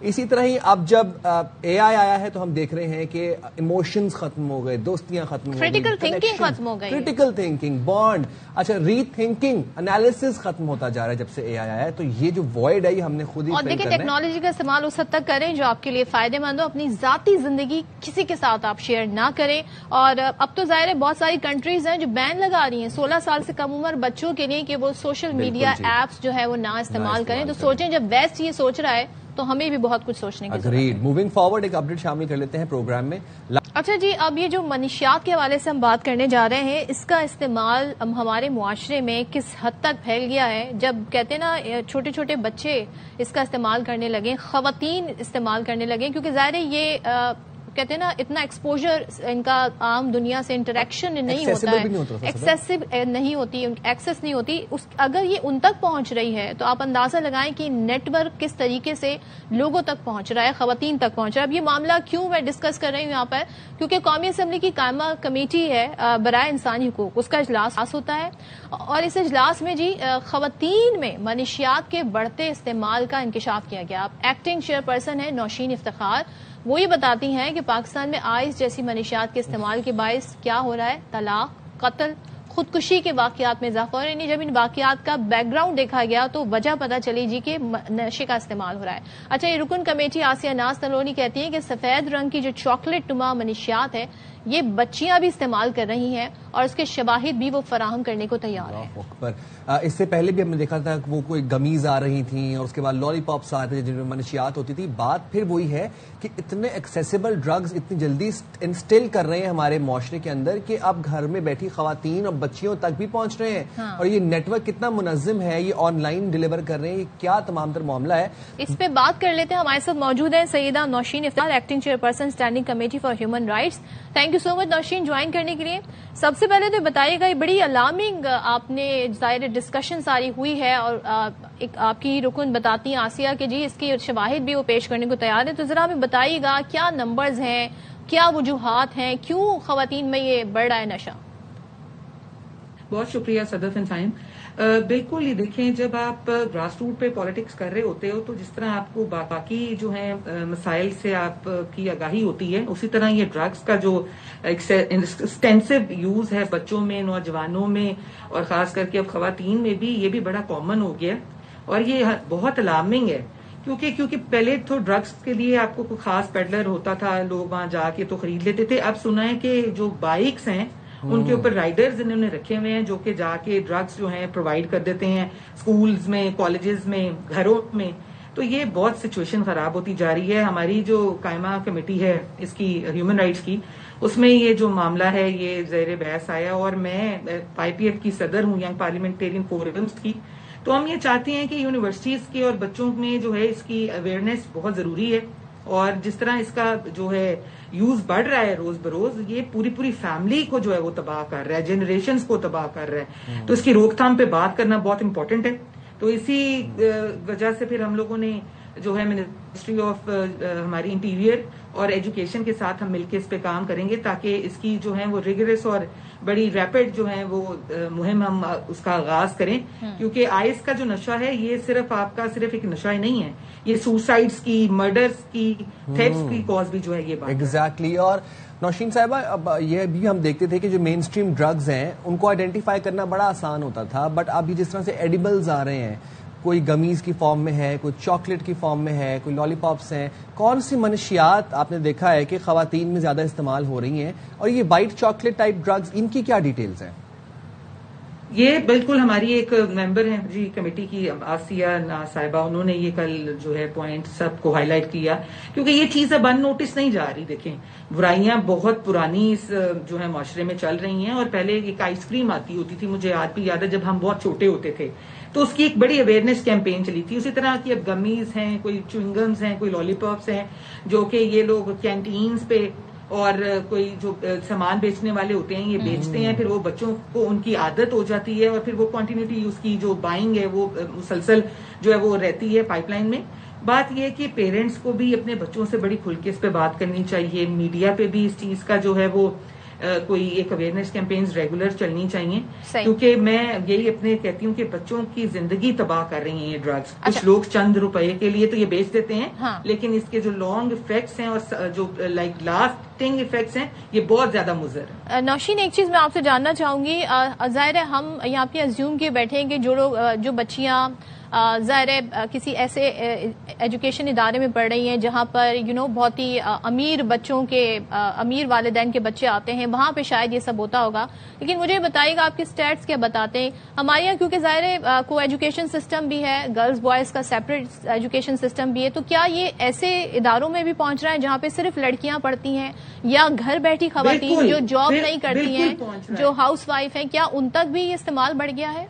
اسی طرح ہی اب جب اے آئی آیا ہے تو ہم دیکھ رہے ہیں کہ ایموشنز ختم ہو گئے, دوستیاں ختم ہو گئی, کریٹیکل تھنکنگ ختم ہو گئی, کریٹیکل تھنکنگ, بانڈ, اچھا ری تھنکنگ, انالیسس ختم ہوتا جا رہا ہے جب سے اے آئی آیا ہے. تو یہ جو وائڈ ہے یہ ہم نے خود ہی اور دیکھیں ٹیکنالوجی کا استعمال اس حد تک کریں جو آپ کے لیے فائدے مند ہو. اپنی ذاتی زندگی کسی کے ساتھ آپ شیئر نہ کریں. اور اب تو ظاہر ہے بہت ساری کنٹریز ہیں جو بین لگا رہی ہیں 16 سال سے کم عمر بچوں کے لیے کہ وہ سوشل میڈیا ایپس جو ہے وہ نہ استعمال کریں. تو سوچیں جب ویسٹ یہ سوچ رہا ہے تو ہمیں بھی بہت کچھ سوچنے کی ضرورت ہے. موونگ فارورڈ ایک اپڈیٹ شامل کر لیتے ہیں پروگرام میں. اچھا جی, اب یہ جو منشیات کے حوالے سے ہم بات کرنے جا رہے ہیں, اس کا استعمال ہمارے معاشرے میں کس حد تک پھیل گیا ہے. جب کہتے ہیں نا چھوٹے چھوٹے بچے اس کا استعمال کرنے لگے, خواتین استعمال کرنے لگے, کیونکہ ظاہر ہے یہ کہتے ہیں نا اتنا ایکسپوجر ان کا عام دنیا سے انٹریکشن نہیں ہوتا ہے, ایکسیسو نہیں ہوتی, ایکسیس نہیں ہوتی. اگر یہ ان تک پہنچ رہی ہے تو آپ اندازہ لگائیں کہ نیٹ ورک کس طریقے سے لوگوں تک پہنچ رہا ہے, خواتین تک پہنچ رہا ہے. اب یہ معاملہ کیوں میں ڈسکس کر رہی ہوں یہاں پر, کیونکہ قومی اسمبلی کی قائمہ کمیٹی ہے برائے انسانی حقوق, اس کا اجلاس ہوتا ہے اور اس اجلاس میں جی خواتین میں منشیات کے بڑھتے استعمال کا انکشاف کیا گیا. ایکٹنگ چیئر پرسن ہے نوشین افتخار, وہ یہ بتاتی ہیں کہ پاکستان میں آئس جیسی منشیات کے استعمال کے باعث کیا ہو رہا ہے, طلاق, قتل, خودکشی کے واقعات میں اضافہ ہو رہا ہے. جب ان واقعات کا بیک گراؤنڈ دیکھا گیا تو وجہ پتہ چلی جی کہ نشے کا استعمال ہو رہا ہے. اچھا, یہ رکن کمیٹی آسیہ ناز تلونی کہتی ہے کہ سفید رنگ کی جو چاکلیٹ نما منشیات ہے یہ بچیاں بھی استعمال کر رہی ہیں اور اس کے شواہد بھی وہ فراہم کرنے کو تیار ہیں. اس سے پہلے بھی ہم نے دیکھا تھا کہ وہ کوئی گمیز آ رہی تھیں اور اس کے بعد لالی پاپس آ رہے تھے جن میں منشیات ہوتی تھی. بات پھر وہی ہے کہ اتنے ایکسیسیبل ڈرگز اتنی جلدی انسٹل کر رہے ہیں ہمارے معاشرے کے اندر کہ اب گھر میں بیٹھی خواتین اور بچیوں تک بھی پہنچ رہے ہیں. اور یہ نیٹ ورک کتنا منظم ہے, یہ آن لائن ڈیلیور کر رہے ہیں, یہ کیا تمام تر معاملہ ہے. اس پہ بات کر لیتے ہیں. ہمارے ساتھ موجود ہیں Syeda Nausheen Iftikhar, acting chairperson standing committee for human rights. Thank you so much Nausheen join کرنے کے لیے. سب سے پہلے تو بتائیے گا, یہ بڑی الارمنگ آپ نے ظاہر ڈسکشن ساری ہوئی ہے اور ایک آپ کی رکن بتاتی ہیں آسیہ کہ جی اس کی شواہد بھی وہ پیش کرنے کو تیار ہے. تو ذرا ہمیں بتائیے گا کیا نمبرز ہیں, کیا وجوہات ہیں, کیوں خواتین میں یہ بڑھ رہا ہے نشہ. بہت شکریہ صدف انسائم. بالکل, یہ دیکھیں جب آپ گراس روٹ پہ پالیٹکس کر رہے ہوتے ہو تو جس طرح آپ کو باقی جو ہیں مسائل سے آپ کی آگاہی ہوتی ہے, اسی طرح یہ ڈرگس کا جو ایکسٹینسو یوز ہے بچوں میں, نوجوانوں میں اور خاص کر کے اب خواتین میں بھی, یہ بھی بڑا کامن ہو گیا اور یہ بہت الارمنگ ہے. کیونکہ پہلے تو ڈرگس کے لیے آپ کو کوئی خاص پیڈلر ہوتا تھا, لوگ وہاں جا کے تو خرید لیتے تھے. اب سنا ہے کہ جو بائکس ہیں ان کے اوپر رائڈرز انہوں نے رکھے ہوئے ہیں جو کہ جا کے ڈرگس جو ہیں پرووائڈ کر دیتے ہیں سکولز میں, کالجز میں, گھروں میں. تو یہ بہت سچویشن خراب ہوتی جا رہی ہے. ہماری جو قائمہ کمیٹی ہے اس کی ہیومن رائٹس کی, اس میں یہ جو معاملہ ہے یہ زیر بحث آیا اور میں IPF کی صدر ہوں, ینگ پارلیمنٹیرین فورمز کی. تو ہم یہ چاہتے ہیں کہ یونیورسٹیز کے اور بچوں میں جو ہے اس کی اویئرنیس بہت ضروری ہے اور جس طرح اس کا جو ہے یوز بڑھ رہا ہے روز بروز, یہ پوری فیملی کو جو ہے وہ تباہ کر رہا ہے, جنریشنز کو تباہ کر رہا ہے. تو اس کی روک تھام پہ بات کرنا بہت امپورٹنٹ ہے. تو اسی وجہ سے پھر ہم لوگوں نے جو ہے منسٹری آف ہماری انٹیریئر اور ایجوکیشن کے ساتھ ہم مل کے اس پہ کام کریں گے تاکہ اس کی جو ہے وہ ریگرس اور بڑی ریپڈ جو ہے وہ مہم ہم اس کا آغاز کریں. کیونکہ آئس کا جو نشہ ہے یہ صرف آپ کا صرف ایک نشہ ہی نہیں ہے, یہ سوسائڈز کی, مرڈرز کی, تھیفٹس کی کاز بھی جو ہے یہ بات. ایگزیکٹلی. اور نوشین صاحبہ, اب یہ بھی ہم دیکھتے تھے کہ جو مین اسٹریم ڈرگز ہیں ان کو آئیڈینٹیفائی کرنا بڑا آسان ہوتا تھا, بٹ اب جس طرح سے ایڈیبلز آ رہے ہیں, کوئی گمیز کی فارم میں ہے, کوئی چاکلیٹ کی فارم میں ہے, کوئی لالی پاپس ہیں, کون سی منشیات آپ نے دیکھا ہے کہ خواتین میں زیادہ استعمال ہو رہی ہیں, اور یہ وائٹ چاکلیٹ ٹائپ ڈرگز ان کی کیا ڈیٹیلز ہیں؟ یہ بالکل ہماری ایک ممبر ہیں جی کمیٹی کی آسیہ صاحبہ, انہوں نے یہ کل جو ہے پوائنٹ سب کو ہائی لائٹ کیا کیونکہ یہ چیز اب ان نوٹس نہیں جا رہی. دیکھیں برائیاں بہت پرانی جو ہے معاشرے میں چل رہی ہیں, اور پہلے ایک آئس کریم آتی ہوتی تھی, مجھے آج بھی یاد ہے جب ہم بہت چھوٹے ہوتے تھے تو اس کی ایک بڑی اویئرنیس کیمپین چلی تھی. اسی طرح کی اب گمیز ہیں, کوئی چوئنگمز ہیں, کوئی لالی پاپس ہیں جو کہ یہ لوگ کینٹینز پہ اور کوئی جو سامان بیچنے والے ہوتے ہیں یہ بیچتے ہیں, پھر وہ بچوں کو ان کی عادت ہو جاتی ہے اور پھر وہ کنٹینیوٹی اس کی جو بائنگ ہے وہ مسلسل جو ہے وہ رہتی ہے پائپ لائن میں. بات یہ ہے کہ پیرنٹس کو بھی اپنے بچوں سے بڑی کھل کے اس پہ بات کرنی چاہیے, میڈیا پہ بھی اس چیز کا جو ہے وہ کوئی ایک اویئرنیس کیمپینز ریگولر چلنی چاہیے, کیونکہ میں یہی اپنے کہتی ہوں کہ بچوں کی زندگی تباہ کر رہی ہیں یہ ڈرگس. کچھ لوگ چند روپے کے لیے تو یہ بیچ دیتے ہیں, لیکن اس کے جو لانگ افیکٹس ہیں اور جو لائک لاسٹنگ افیکٹس ہیں یہ بہت زیادہ مضر ہیں. نوشین, ایک چیز میں آپ سے جاننا چاہوں گی, ظاہر ہے ہم یہاں پہ ازیوم کے بیٹھے ہیں کہ جو بچیاں ظاہر ہے کسی ایسے ایجوکیشن ادارے میں پڑھ رہی ہیں جہاں پر بہت ہی امیر بچوں کے امیر والدین کے بچے آتے ہیں, وہاں پہ شاید یہ سب ہوتا ہوگا. لیکن مجھے بتائیے گا آپ کے اسٹیٹس کیا بتاتے ہیں. ہمارے یہاں کیونکہ ظاہر ہے کو ایجوکیشن سسٹم بھی ہے, گرلز بوائز کا سیپریٹ ایجوکیشن سسٹم بھی ہے, تو کیا یہ ایسے اداروں میں بھی پہنچ رہا ہے جہاں پہ صرف لڑکیاں پڑھتی ہیں, یا گھر بیٹھی خواتین جو جاب نہیں کرتی ہیں, جو ہاؤس وائف ہیں, کیا ان تک بھی یہ استعمال بڑھ گیا ہے؟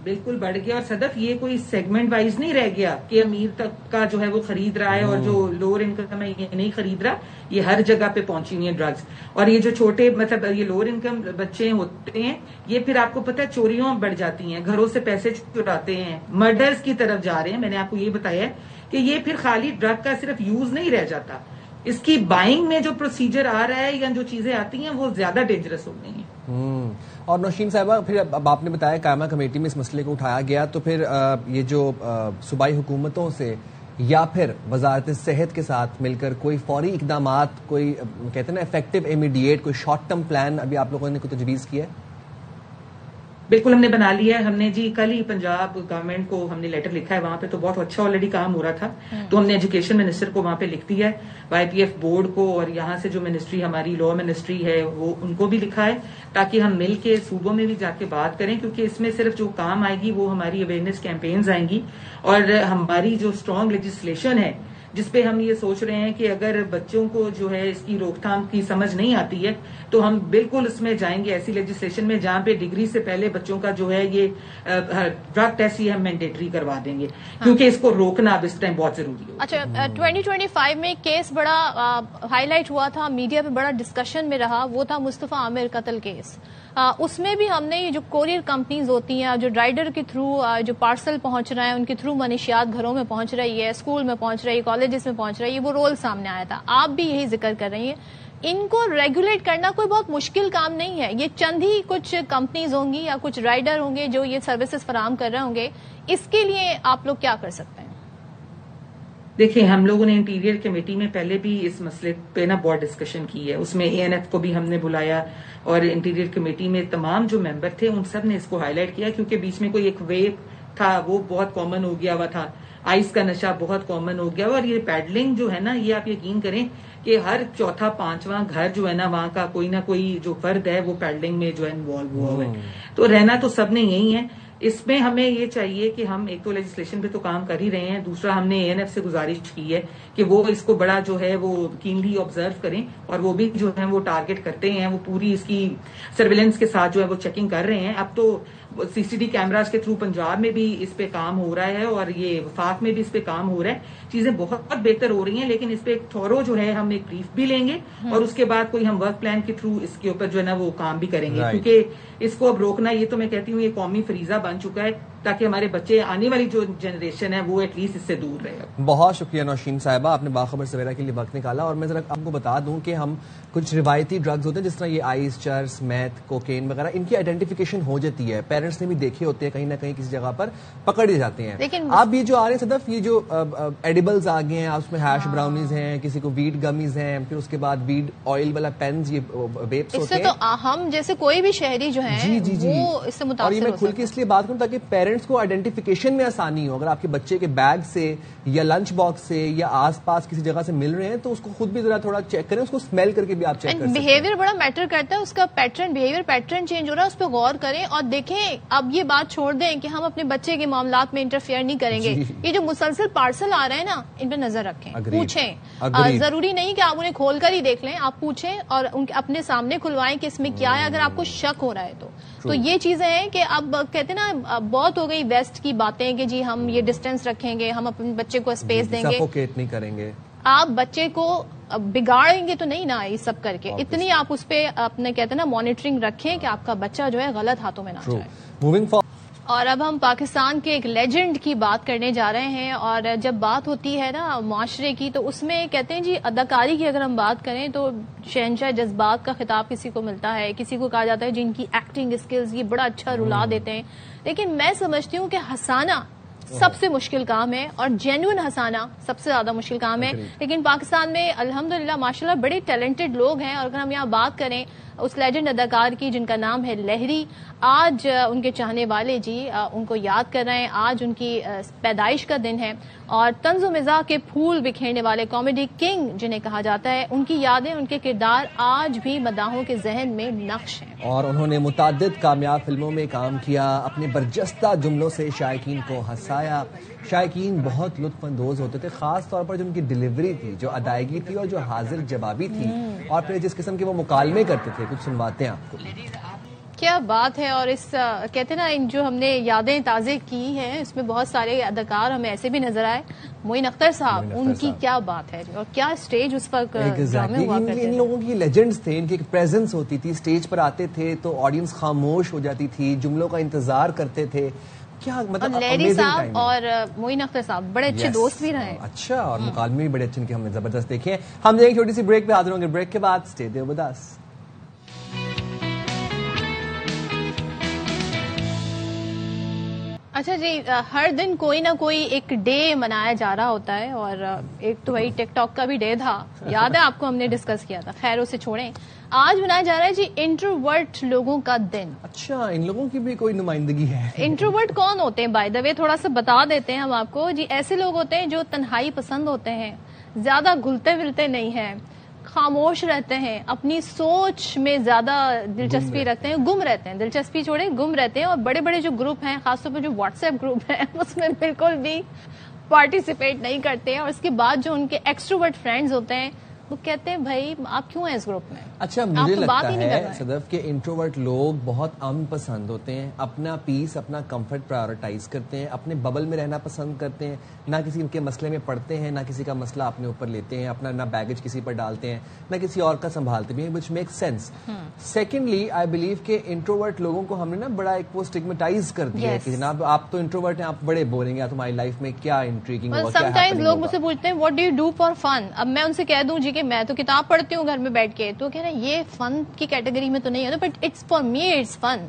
بالکل بڑھ گیا, اور صدف یہ کوئی سیگمنٹ وائز نہیں رہ گیا کہ امیر تک کا جو ہے وہ خرید رہا ہے اور جو لوور انکم ہے یہ نہیں خرید رہا. یہ ہر جگہ پہ پہنچی ہوئی ہیں ڈرگس. اور یہ جو چھوٹے مطلب یہ لوور انکم بچے ہوتے ہیں, یہ پھر آپ کو پتہ ہے چوریوں بڑھ جاتی ہیں, گھروں سے پیسے چراتے ہیں, مرڈرز کی طرف جا رہے ہیں. میں نے آپ کو یہ بتایا ہے کہ یہ پھر خالی ڈرگ کا صرف یوز نہیں رہ جاتا, اس کی بائنگ میں جو پروسیجر آ رہا ہے یا جو چیزیں آتی ہیں وہ زیادہ ڈینجرس ہو گئی ہیں. اور نوشین صاحبہ, پھر اب آپ نے بتایا قائمہ کمیٹی میں اس مسئلے کو اٹھایا گیا, تو پھر یہ جو صوبائی حکومتوں سے یا پھر وزارت صحت کے ساتھ مل کر کوئی فوری اقدامات, کوئی کہتے ہیں نا افیکٹو امیڈیٹ, کوئی شارٹ ٹرم پلان ابھی آپ لوگوں نے کوئی تجویز کیا ہے؟ بالکل ہم نے بنا لیا ہے. ہم نے جی کل ہی پنجاب گورنمنٹ کو ہم نے لیٹر لکھا ہے, وہاں پہ تو بہت اچھا آلریڈی کام ہو رہا تھا, تو ہم نے ایجوکیشن منسٹر کو وہاں پہ لکھ دیا ہے, وائی پی ایف بورڈ کو, اور یہاں سے جو منسٹری ہماری لا منسٹری ہے وہ ان کو بھی لکھا ہے, تاکہ ہم مل کے صوبوں میں بھی جا کے بات کریں, کیونکہ اس میں صرف جو کام آئے گی وہ ہماری اویئرنیس کیمپینز آئیں گی, اور ہماری جو اسٹرانگ لیجسلیشن ہے جس پہ ہم یہ سوچ رہے ہیں کہ اگر بچوں کو جو ہے اس کی روک تھام کی سمجھ نہیں آتی ہے تو ہم بالکل اس میں جائیں گے, ایسی لیجسلیشن میں جہاں پہ ڈگری سے پہلے بچوں کا جو ہے یہ ڈرگ ٹیسٹ یہ ہم مینڈیٹری کروا دیں گے, کیونکہ اس کو روکنا اب اس ٹائم بہت ضروری ہے. اچھا, 2025 میں کیس بڑا ہائی لائٹ ہوا تھا, میڈیا پہ بڑا ڈسکشن میں رہا, وہ تھا مصطفیٰ عامر قتل کیس. اس میں بھی ہم نے یہ جو کوریئر کمپنیز ہوتی ہیں, جو رائڈر کے تھرو جو پارسل پہنچ رہا ہے, ان کے تھرو منشیات گھروں میں پہنچ رہی ہے, اسکول میں پہنچ رہی ہے, کالجز میں پہنچ رہی ہے, وہ رول سامنے آیا تھا. آپ بھی یہی ذکر کر رہی ہیں, ان کو ریگولیٹ کرنا کوئی بہت مشکل کام نہیں ہے. یہ چند ہی کچھ کمپنیز ہوں گی یا کچھ رائڈر ہوں گے جو یہ سروسز فراہم کر رہے ہوں گے, اس کے لیے آپ لوگ کیا کر سکتے ہیں؟ دیکھیں, ہم لوگوں نے انٹیریئر کمیٹی میں پہلے بھی اس مسئلے پہ نا بہت ڈسکشن کی ہے, اس میں اے این ایف کو بھی ہم نے بلایا, اور انٹیریئر کمیٹی میں تمام جو ممبر تھے ان سب نے اس کو ہائی لائٹ کیا, کیونکہ بیچ میں کوئی ایک ویو تھا وہ بہت کامن ہو گیا ہوا تھا, آئس کا نشہ بہت کامن ہو گیا, اور یہ پیڈلنگ جو ہے نا, یہ آپ یقین کریں کہ ہر چوتھا پانچواں گھر جو ہے نا وہاں کا کوئی نہ کوئی جو فرد ہے وہ پیڈلنگ میں جو ہے انوالو ہوا ہوا ہے. تو رہنا تو سب نے یہی ہے. اس میں ہمیں یہ چاہیے کہ ہم ایک تو لیجسلیشن پہ تو کام کر ہی رہے ہیں, دوسرا ہم نے اے این ایف سے گزارش کی ہے کہ وہ اس کو بڑا جو ہے وہ کینلی آبزرو کریں, اور وہ بھی جو ہے وہ ٹارگٹ کرتے ہیں, وہ پوری اس کی سرویلنس کے ساتھ جو ہے وہ چیکنگ کر رہے ہیں. اب تو سی سی ٹی کیمراز کے تھرو پنجاب میں بھی اس پہ کام ہو رہا ہے, اور یہ وفاق میں بھی اس پہ کام ہو رہا ہے. چیزیں بہت بہتر ہو رہی ہیں, لیکن اس پہ ایک تھورو جو ہے ہم ایک بریف بھی لیں گے, اور اس کے بعد کوئی ہم ورک پلان کے تھرو اس کے اوپر جو ہے نا وہ کام بھی کریں گے, کیونکہ اس کو اب روکنا, یہ تو میں کہتی ہوں یہ قومی فریضہ بن چکا ہے, تاکہ ہمارے بچے, آنے والی جو جنریشن ہے وہ ایٹ لیسٹ اس سے دور رہے. بہت شکریہ نوشین صاحبہ, آپ نے باخبر سویرا کے لیے وقت نکالا. اور میں ذرا آپ کو بتا دوں کہ ہم کچھ روایتی ڈرگز ہوتے ہیں جس طرح یہ آئس, چرس, میتھ, کوکین وغیرہ, ان کی آئیڈینٹیفیکیشن ہو جاتی ہے, پیرنٹس نے بھی دیکھے ہوتے ہیں, کہیں نہ کہیں کسی جگہ پر پکڑے جاتے ہیں. اب یہ جو آ رہے ہیں صدف, یہ جو ایڈیبلز آ گئے ہیں, اس میں ہیش براؤنیز ہیں, کسی کو ویڈ گمیز ہیں, پھر اس کے بعد ویڈ آئل والا پینز, یہ ویپس ہوتے ہیں. اس سے تو ہم جیسے کوئی بھی شہری جو ہیں وہ اس سے متاثر ہو سکتے ہیں. اور یہ میں کھل کے اس لیے بات کروں تاکہ پیرنٹس کو آئیڈینٹیفیکیشن میں آسانی ہو. اگر آپ کے بچے کے بیگ سے یا لنچ باکس سے یا آس پاس کسی جگہ سے مل رہے ہیں تو اس کو خود بھی ذرا تھوڑا چیک کریں, اس کو اسمیل کر کے بھی آپ چیک کریں. بیہیویئر بڑا میٹر کرتا ہے, اس کا بیہیویئر پیٹرن چینج ہو رہا ہے, اس پہ غور کریں. اور دیکھیں, اب یہ بات چھوڑ دیں کہ ہم اپنے بچے کے معاملات میں انٹرفیئر نہیں کریں گے. یہ جو مسلسل پارسل آ رہے ہیں نا, ان پہ نظر رکھیں, پوچھیں. ضروری نہیں کہ آپ انہیں کھول کر ہی دیکھ لیں, آپ پوچھیں اور اپنے سامنے کھلوائیں کہ اس میں کیا ہے, اگر آپ کو شک ہو رہا ہے تو یہ چیزیں ہیں کہ اب کہتے ہیں نا, بہت ہو گئی ویسٹ کی باتیں کہ جی ہم یہ ڈسٹینس رکھیں گے, ہم اپنے بچے کو اسپیس دیں گے, سفوکیٹ نہیں کریں گے. آپ بچے کو بگاڑیں گے تو نہیں نا یہ سب کر کے, اتنی آپ اس پہ اپنے کہتے ہیں نا مانیٹرنگ رکھیں کہ آپ کا بچہ جو ہے غلط ہاتھوں میں نہ جائے. اور اب ہم پاکستان کے ایک لیجنڈ کی بات کرنے جا رہے ہیں. اور جب بات ہوتی ہے نا معاشرے کی تو اس میں کہتے ہیں جی اداکاری کی اگر ہم بات کریں تو شہنشاہ جذبات کا خطاب کسی کو ملتا ہے, کسی کو کہا جاتا ہے جن کی ایکٹنگ اسکلز یہ بڑا اچھا رلا دیتے ہیں. لیکن میں سمجھتی ہوں کہ ہنسانا سب سے مشکل کام ہے اور جینوئن ہنسانا سب سے زیادہ مشکل کام ہے. لیکن پاکستان میں الحمدللہ ماشاءاللہ بڑے ٹیلنٹڈ لوگ ہیں. اور اگر ہم یہاں بات کریں اس لیجنڈ اداکار کی جن کا نام ہے لہری, آج ان کے چاہنے والے جی ان کو یاد کر رہے ہیں. آج ان کی پیدائش کا دن ہے اور طنز و مزاح کے پھول بکھیرنے والے کامیڈی کنگ جنہیں کہا جاتا ہے, ان کی یادیں, ان کے کردار آج بھی مداحوں کے ذہن میں نقش ہیں. اور انہوں نے متعدد کامیاب فلموں میں کام کیا, اپنے برجستہ جملوں سے شائقین کو ہنسایا. شائقین بہت لطف اندوز ہوتے تھے, خاص طور پر جو ان کی ڈیلیوری تھی, جو ادائیگی تھی اور جو حاضر جوابی تھی, اور پھر جس قسم کے وہ مکالمے کرتے تھے. کچھ سنواتے ہیں آپ کو. کیا بات ہے. اور اس کہتے ہیں نا ان جو ہم نے یادیں تازہ کی ہیں اس میں بہت سارے اداکار ہمیں ایسے بھی نظر آئے. معین اختر صاحب, ان کی کیا بات ہے اور کیا اسٹیج اس پر ڈرامے ہوا کرتے تھے. ان لوگوں کی لیجنڈز تھے, ان کی ایک پریزنس ہوتی تھی. اسٹیج پر آتے تھے تو آڈینس خاموش ہو جاتی تھی, جملوں کا انتظار کرتے تھے. کیا مطلب لیڈی صاحب اور معین اختر صاحب بڑے اچھے دوست بھی رہے. اچھا, اور مکالمے بھی بڑے اچھے ان کے ہم نے زبردست دیکھے ہیں. ہم ایک چھوٹی سی بریک پہ حاضر ہوں گے. بریک کے بعد اسٹے دیئر ود اس. اچھا جی, ہر دن کوئی نہ کوئی ایک ڈے منایا جا رہا ہوتا ہے اور ایک تو وہی ٹک ٹاک کا بھی ڈے تھا, یاد ہے آپ کو, ہم نے ڈسکس کیا تھا. خیر اسے چھوڑیں. آج منایا جا رہا ہے جی انٹروورٹ لوگوں کا دن. اچھا, ان لوگوں کی بھی کوئی نمائندگی ہے. انٹروورٹ کون ہوتے ہیں بائی دا وے, تھوڑا سا بتا دیتے ہیں ہم آپ کو. جی ایسے لوگ ہوتے ہیں جو تنہائی پسند ہوتے ہیں, زیادہ گھلتے ملتے نہیں ہیں, خاموش رہتے ہیں, اپنی سوچ میں زیادہ دلچسپی رکھتے ہیں, گم رہتے ہیں, دلچسپی چھوڑیں گم رہتے ہیں. اور بڑے بڑے جو گروپ ہیں, خاص طور پہ جو واٹس ایپ گروپ ہیں, اس میں بالکل بھی پارٹیسپیٹ نہیں کرتے ہیں. اور اس کے بعد جو ان کے ایکسٹروورٹ فرینڈز ہوتے ہیں وہ کہتے ہیں بھائی آپ کیوں ہیں اس گروپ میں. اچھا, مجھے لگتا ہے صدف کہ انٹروورٹ لوگ بہت امن پسند ہوتے ہیں, اپنا پیس, اپنا کمفرٹ پرائیورٹائز کرتے ہیں, اپنے ببل میں رہنا پسند کرتے ہیں, نہ کسی کے مسئلے میں پڑتے ہیں, نہ کسی کا مسئلہ اپنے اوپر لیتے ہیں, اپنا نہ بیگیج کسی پر ڈالتے ہیں, نہ کسی اور کا سنبھالتے بھی ہیں, which makes sense. Secondly I believe کہ انٹروورٹ لوگوں کو ہم نے نا بڑا ایک وہ اسٹگمیٹائز کر دیا ہے کہ جناب آپ تو انٹروورٹ ہیں, آپ بڑے بولیں گے, تمہاری لائف میں کیا انٹریگنگ ہوگا, سم ٹائمز لوگ مجھ سے پوچھتے ہیں what do you do for fun. اب میں ان سے کہہ دوں جی کہ میں تو کتاب پڑھتی ہوں گھر میں بیٹھ کے, تو کہنا یہ فن کی کیٹیگری میں تو نہیں ہے, but it's for me it's fun.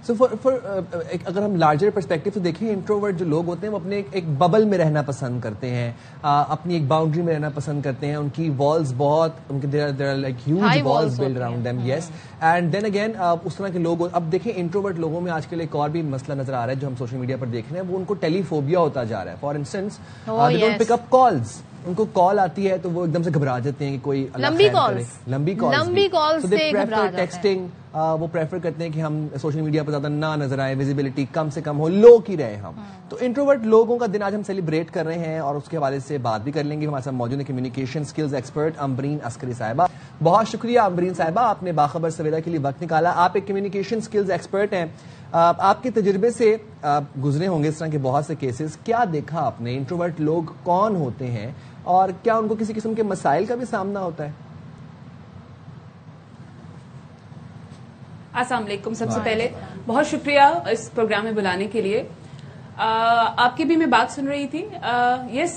So اگر ہم لارجر پرسپیکٹو سے دیکھیں, انٹروورٹ جو لوگ ہوتے ہیں وہ اپنے ایک ببل میں رہنا پسند کرتے ہیں, اپنی ایک باؤنڈری میں رہنا پسند کرتے ہیں. ان کی والز بہت, ان کے there are like huge walls build around them. Yes, and then again اس طرح کے لوگ. اب دیکھیں انٹروورٹ لوگوں میں آج کل ایک اور بھی مسئلہ نظر آ رہا ہے جو ہم سوشل میڈیا پر دیکھ رہے ہیں, وہ ان کو ٹیلی فوبیا ہوتا جا رہا ہے. For instance they don't pick up calls. ان کو کال آتی ہے تو وہ ایک دم سے گھبرا جاتے ہیں کہ کوئی لمبی کالز سے ٹیکسٹنگ, وہ پریفر کرتے ہیں کہ ہم سوشل میڈیا پر زیادہ نہ نظر آئے, ویزیبلٹی کم سے کم ہو, لو کی رہے ہم. تو انٹروورٹ لوگوں کا دن آج ہم سیلیبریٹ کر رہے ہیں اور اس کے حوالے سے بات بھی کر لیں گے. ہمارے ساتھ موجود ہے کمیونیکیشن اسکلز ایکسپرٹ امبرین عسکری صاحبہ. بہت شکریہ امبرین صاحبہ, آپ نے باخبر سویرا کے لیے وقت نکالا. آپ ایک کمیونیکیشن اسکلز ایکسپرٹ ہیں, آپ کے تجربے سے گزرے ہوں گے اس طرح کے بہت سے کیسز. کیا دیکھا آپ نے, انٹروورٹ لوگ کون ہوتے ہیں اور کیا ان کو کسی قسم کے مسائل کا بھی سامنا ہوتا ہے؟ السلام علیکم. سب سے پہلے بہت شکریہ اس پروگرام میں بلانے کے لیے. آپ کی بھی میں بات سن رہی تھی. یس,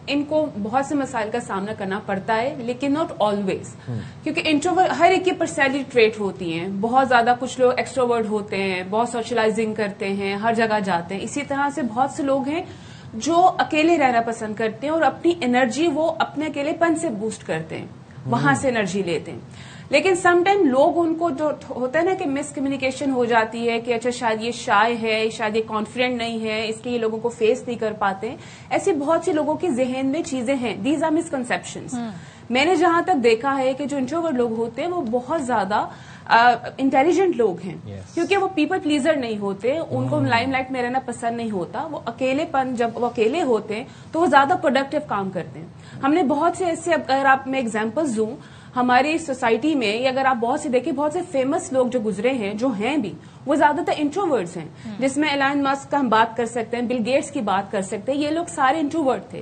ان کو بہت سے مسائل کا سامنا کرنا پڑتا ہے, لیکن ناٹ آلویز, کیونکہ انٹروورٹ ہر ایک کی پرسنالٹی ٹریٹ ہوتی ہیں. بہت زیادہ کچھ لوگ ایکسٹروورٹ ہوتے ہیں, بہت سوشلائزنگ کرتے ہیں, ہر جگہ جاتے ہیں. اسی طرح سے بہت سے لوگ ہیں جو اکیلے رہنا پسند کرتے ہیں اور اپنی انرجی وہ اپنے اکیلے پن سے بوسٹ کرتے ہیں, وہاں سے انرجی لیتے ہیں. لیکن سم ٹائم لوگ ان کو جو ہوتا ہے نا کہ مس کمیونیکیشن ہو جاتی ہے کہ اچھا شاید یہ شائع ہے, شاید یہ کانفیڈنٹ نہیں ہے, اس لیے یہ لوگوں کو فیس نہیں کر پاتے ہیں. ایسے بہت سے لوگوں کے ذہن میں چیزیں ہیں. These are misconceptions. میں نے جہاں تک دیکھا ہے کہ جو انٹروورٹ لوگ ہوتے ہیں وہ بہت زیادہ انٹیلیجنٹ لوگ ہیں, کیونکہ وہ پیپل پلیزر نہیں ہوتے, ان کو لائم لائٹ میں رہنا پسند نہیں ہوتا. وہ اکیلے پن, جب وہ اکیلے ہوتے ہیں تو وہ زیادہ پروڈکٹیو کام کرتے ہیں. ہم نے بہت سے ایسے, اگر آپ میں ایگزامپلز دوں ہماری سوسائٹی میں, یا اگر آپ بہت سے دیکھیں, بہت سے فیمس لوگ جو گزرے ہیں, جو ہیں بھی, وہ زیادہ تر انٹروورٹس ہیں. جس میں ایلان مسک کا ہم بات کر سکتے ہیں, بل گیٹس کی بات کر سکتے ہیں, یہ لوگ سارے انٹروورٹ تھے.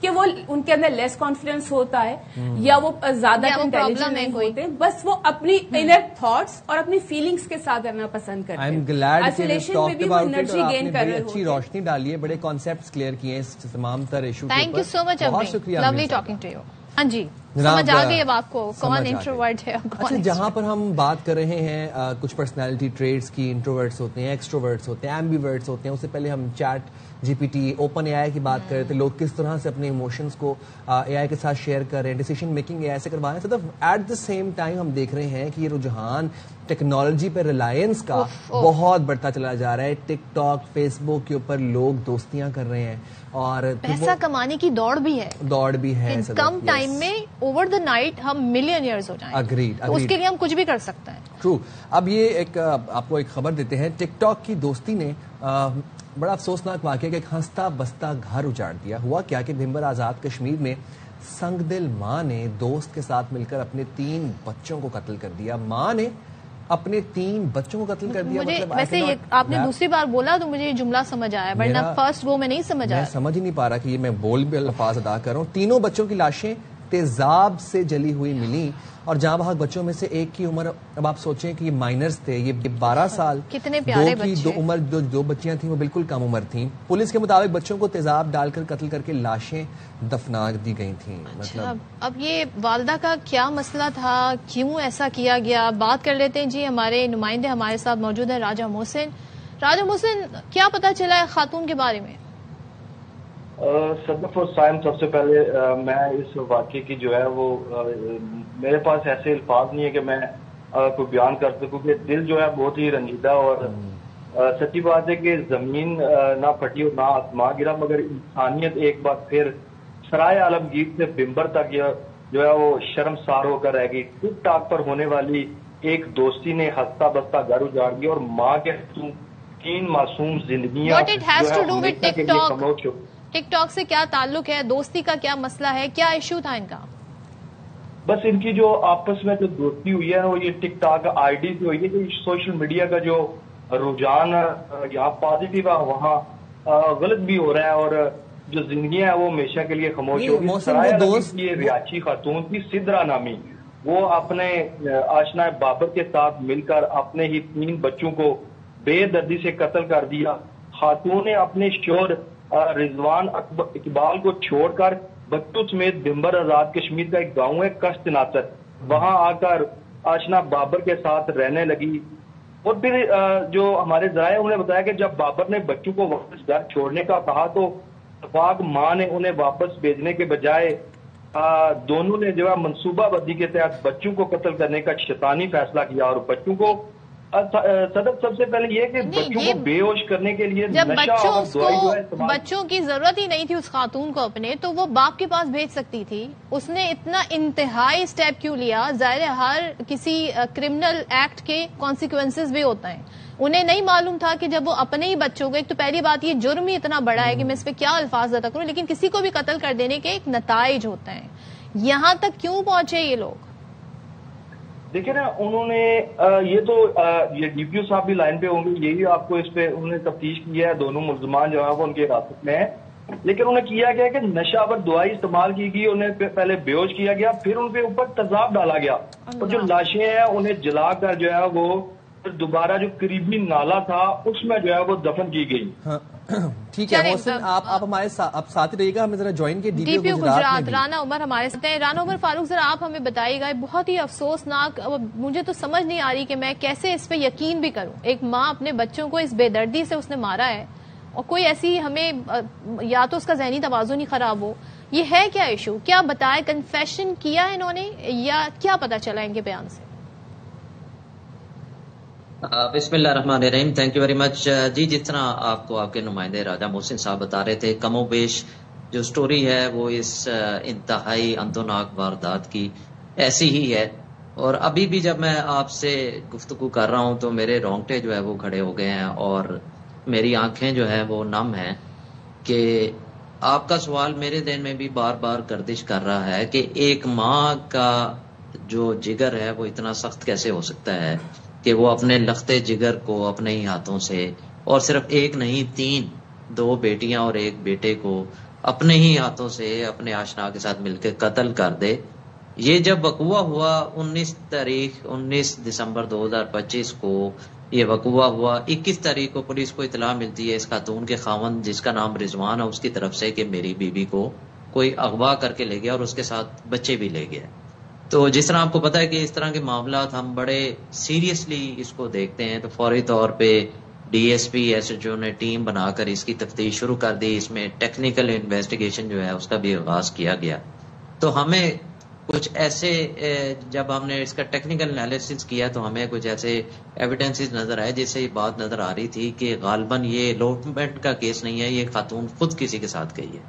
کہ وہ ان کے اندر لیس کانفیڈینس ہوتا ہے یا وہ زیادہ انٹیلیجنٹ نہیں ہوتے, بس وہ اپنی انر تھاٹس اور اپنی فیلنگس کے ساتھ رہنا پسند کرتے ہیں. آئسولیشن میں بھی وہ انرجی گین کر رہے ہوتے ہیں. اچھی روشنی ڈالی ہے, بڑے کانسیپٹس کلیئر کیے ہیں اس تمام تر ایشو. تھینک یو سو مچ, بہت شکریہ, لولی ٹاکنگ ٹو یو. ہاں جی, سمجھ آ گئی اب آپ کو کون انٹروورٹ ہے. اچھا, جہاں پر ہم بات کر رہے ہیں کچھ پرسنالٹی ٹریٹس کی, انٹروورٹس ہوتے ہیں, ایکسٹروورٹس ہوتے ہیں, ایمبیورٹس ہوتے ہیں. اس سے پہلے ہم chat G P T, open A I کی بات کر رہے تھے, لوگ کس طرح سے اپنے ایموشنس کو اے آئی کے ساتھ شیئر کر رہے ہیں, ڈیسیشن میکنگ اے آئی سے کروا رہے ہیں. صرف ایٹ دا سیم ٹائم ہم دیکھ رہے ہیں کہ یہ رجحان ٹیکنالوجی پہ ریلائنس کا بہت بڑھتا چلا جا رہا ہے. ٹک ٹاک, فیس بک کے اوپر لوگ دوستیاں کر رہے ہیں اور پیسہ کمانے کی دوڑ بھی ہے. کم ٹائم میں اوور دا نائٹ ہم ملینئرز ہو جائیں. اگریڈ, اس کے لیے ہم کچھ بھی کر سکتے ہیں. ٹرو. اب یہ ایک آپ کو ایک خبر دیتے ہیں. ٹک ٹاک کی دوستی نے بڑا افسوسناک واقعہ کہ ایک ہنستا بستا گھر اجاڑ دیا. ہوا کیا کہ دن بھر آزاد کشمیر میں سنگ دل ماں نے دوست کے ساتھ مل کر اپنے 3 بچوں کو قتل کر دیا. ماں نے اپنے 3 بچوں کو قتل کر دیا. ویسے آپ نے دوسری بار بولا تو مجھے یہ جملہ سمجھ آیا, ورنہ فرسٹ وہ میں نہیں سمجھ آیا. میں سمجھ ہی نہیں پا رہا کہ یہ میں بول بھی الفاظ ادا کر رہا ہوں. 3 بچوں کی لاشیں تیزاب سے جلی ہوئی ملی اور جہاں بہت بچوں میں سے ایک کی عمر, اب آپ سوچیں کہ یہ مائنرز تھے, یہ 12 سال, کتنے پیارے بچے. عمر جو 2 بچیاں تھیں وہ بالکل کم عمر تھیں. پولیس کے مطابق بچوں کو تیزاب ڈال کر قتل کر کے لاشیں دفنا دی گئی تھیں. مطلب اب یہ والدہ کا کیا مسئلہ تھا, کیوں ایسا کیا گیا, بات کر لیتے ہیں. جی, ہمارے نمائندے ہمارے ساتھ موجود ہیں, راجہ محسن. راجہ محسن, کیا پتا چلا ہے خاتون کے بارے میں؟ صدف اور سائم, سب سے پہلے میں اس واقعے کی جو ہے وہ میرے پاس ایسے الفاظ نہیں ہے کہ میں کوئی بیان کر سکوں, کہ دل جو ہے بہت ہی رنجیدہ, اور سچی بات ہے کہ زمین نہ پھٹی اور نہ آسمان گرا, مگر انسانیت ایک بار پھر سرائے عالمگیر سے بمبر تک جو ہے وہ شرمسار ہو کر رہ گئی. ٹک ٹاک پر ہونے والی ایک دوستی نے ہنستا بستا گھر اجاڑ دیا اور ماں کے 3 معصوم زندگیاں ٹک ٹاک سے کیا تعلق ہے, دوستی کا کیا مسئلہ ہے, کیا ایشو تھا ان کا؟ بس ان کی جو آپس میں جو دوستی ہوئی ہے وہ یہ ٹک ٹاک آئی ڈی سے ہوئی ہے. کہ سوشل میڈیا کا جو رجحان یہاں پازیٹیو ہے وہاں غلط بھی ہو رہا ہے, اور جو زندگیاں ہیں وہ ہمیشہ کے لیے خاموش ہو گئی. یہ ریاچی خاتون کی سدرا نامی, وہ اپنے آشنا بابر کے ساتھ مل کر اپنے ہی 3 بچوں کو بے دردی سے قتل کر دیا. خاتون نے اپنے شوہر رضوان اقبال کو چھوڑ کر بچوں سمیت دمبر آزاد کشمیر کا ایک گاؤں ہے کشت ناصر, وہاں آ کر آشنا بابر کے ساتھ رہنے لگی. اور پھر جو ہمارے ذرائع انہوں نے بتایا کہ جب بابر نے بچوں کو واپس گھر چھوڑنے کا کہا تو اتفاق ماں نے انہیں واپس بھیجنے کے بجائے دونوں نے جو ہے منصوبہ بندی کے تحت بچوں کو قتل کرنے کا شیطانی فیصلہ کیا. اور بچوں کو صدر سب سے پہلے یہ کہ بچوں کو بے ہوش کرنے کے لیے جب بچوں کی ضرورت ہی نہیں تھی اس خاتون کو اپنے, تو وہ باپ کے پاس بھیج سکتی تھی. اس نے اتنا انتہائی اسٹیپ کیوں لیا؟ ظاہر ہے ہر کسی کرمنل ایکٹ کے کانسیکوینسز بھی ہوتا ہیں. انہیں نہیں معلوم تھا کہ جب وہ اپنے ہی بچوں کو, ایک تو پہلی بات یہ جرم ہی اتنا بڑا ہے کہ میں اس پہ کیا الفاظ ادا کروں, لیکن کسی کو بھی قتل کر دینے کے ایک نتائج ہوتے ہیں. یہاں تک کیوں پہنچے یہ لوگ؟ دیکھیں نا, انہوں نے یہ تو یہ ڈی پی او صاحب بھی لائن پہ ہوں گے, یہی آپ کو اس پہ انہوں نے تفتیش کی ہے. دونوں ملزمان جو ہے وہ ان کے حراست میں ہیں, لیکن انہیں کیا گیا کہ نشہ آور دوائی استعمال کی گئی, انہیں پہلے بے ہوش کیا گیا, پھر ان کے اوپر تیزاب ڈالا گیا, اور جو لاشیں ہیں انہیں جلا کر جو ہے وہ دوبارہ جو قریبی نالا تھا اس میں جو ہے وہ دفن کی گئی. ٹھیک ہے محسن, آپ ہمارے ساتھ رہیے گا, ہمیں ذرا جوائن کے ڈی پی او گجرات رانا عمر ہمارے ساتھ ہیں. رانا عمر فاروق, ذرا آپ ہمیں بتائیے گا, بہت ہی افسوسناک, مجھے تو سمجھ نہیں آ رہی کہ میں کیسے اس پہ یقین بھی کروں. ایک ماں اپنے بچوں کو اس بے دردی سے اس نے مارا ہے, اور کوئی ایسی ہمیں یا تو اس کا ذہنی توازن ہی خراب ہو, یہ ہے کیا ایشو؟ کیا بتائے, کنفیشن کیا ہے انہوں نے یا کیا پتا چلا ان کے بیان سے؟ بسم اللہ الرحمن الرحیم. Thank you very much. جی, جس طرح آپ کو آپ کے نمائندے راجہ محسن صاحب بتا رہے تھے, کم و بیش جو سٹوری ہے وہ اس انتہائی اندوناک واردات کی ایسی ہی ہے. اور ابھی بھی جب میں آپ سے گفتگو کر رہا ہوں تو میرے رونگٹے جو ہے وہ کھڑے ہو گئے ہیں اور میری آنکھیں جو ہے وہ نم ہیں کہ آپ کا سوال میرے ذہن میں بھی بار بار گردش کر رہا ہے کہ ایک ماں کا جو جگر ہے وہ اتنا سخت کیسے ہو سکتا ہے کہ وہ اپنے لختے جگر کو اپنے ہی ہاتھوں سے, اور صرف ایک نہیں 3, 2 بیٹیاں اور 1 بیٹے کو اپنے ہی ہاتھوں سے اپنے آشنا کے ساتھ مل کے قتل کر دے. یہ جب وقوع ہوا 19 دسمبر 2025 کو یہ وقوع ہوا. 21 تاریخ کو پولیس کو اطلاع ملتی ہے اس خاتون کے خاوند جس کا نام رضوان ہے اس کی طرف سے کہ میری بیوی کو کوئی اغوا کر کے لے گیا اور اس کے ساتھ بچے بھی لے گیا. تو جس طرح آپ کو پتا ہے کہ اس طرح کے معاملات ہم بڑے سیریسلی اس کو دیکھتے ہیں تو فوری طور پہ D S P S H O نے ٹیم بنا کر اس کی تفتیش شروع کر دی. اس میں ٹیکنیکل انویسٹیگیشن جو ہے اس کا بھی آغاز کیا گیا. تو ہمیں کچھ ایسے جب ہم نے اس کا ٹیکنیکل انالیسس کیا تو ہمیں کچھ ایسے ایویڈنسز نظر آئے جس سے یہ بات نظر آ رہی تھی کہ غالباً یہ الوٹمنٹ کا کیس نہیں ہے, یہ خاتون خود کسی کے ساتھ گئی ہے.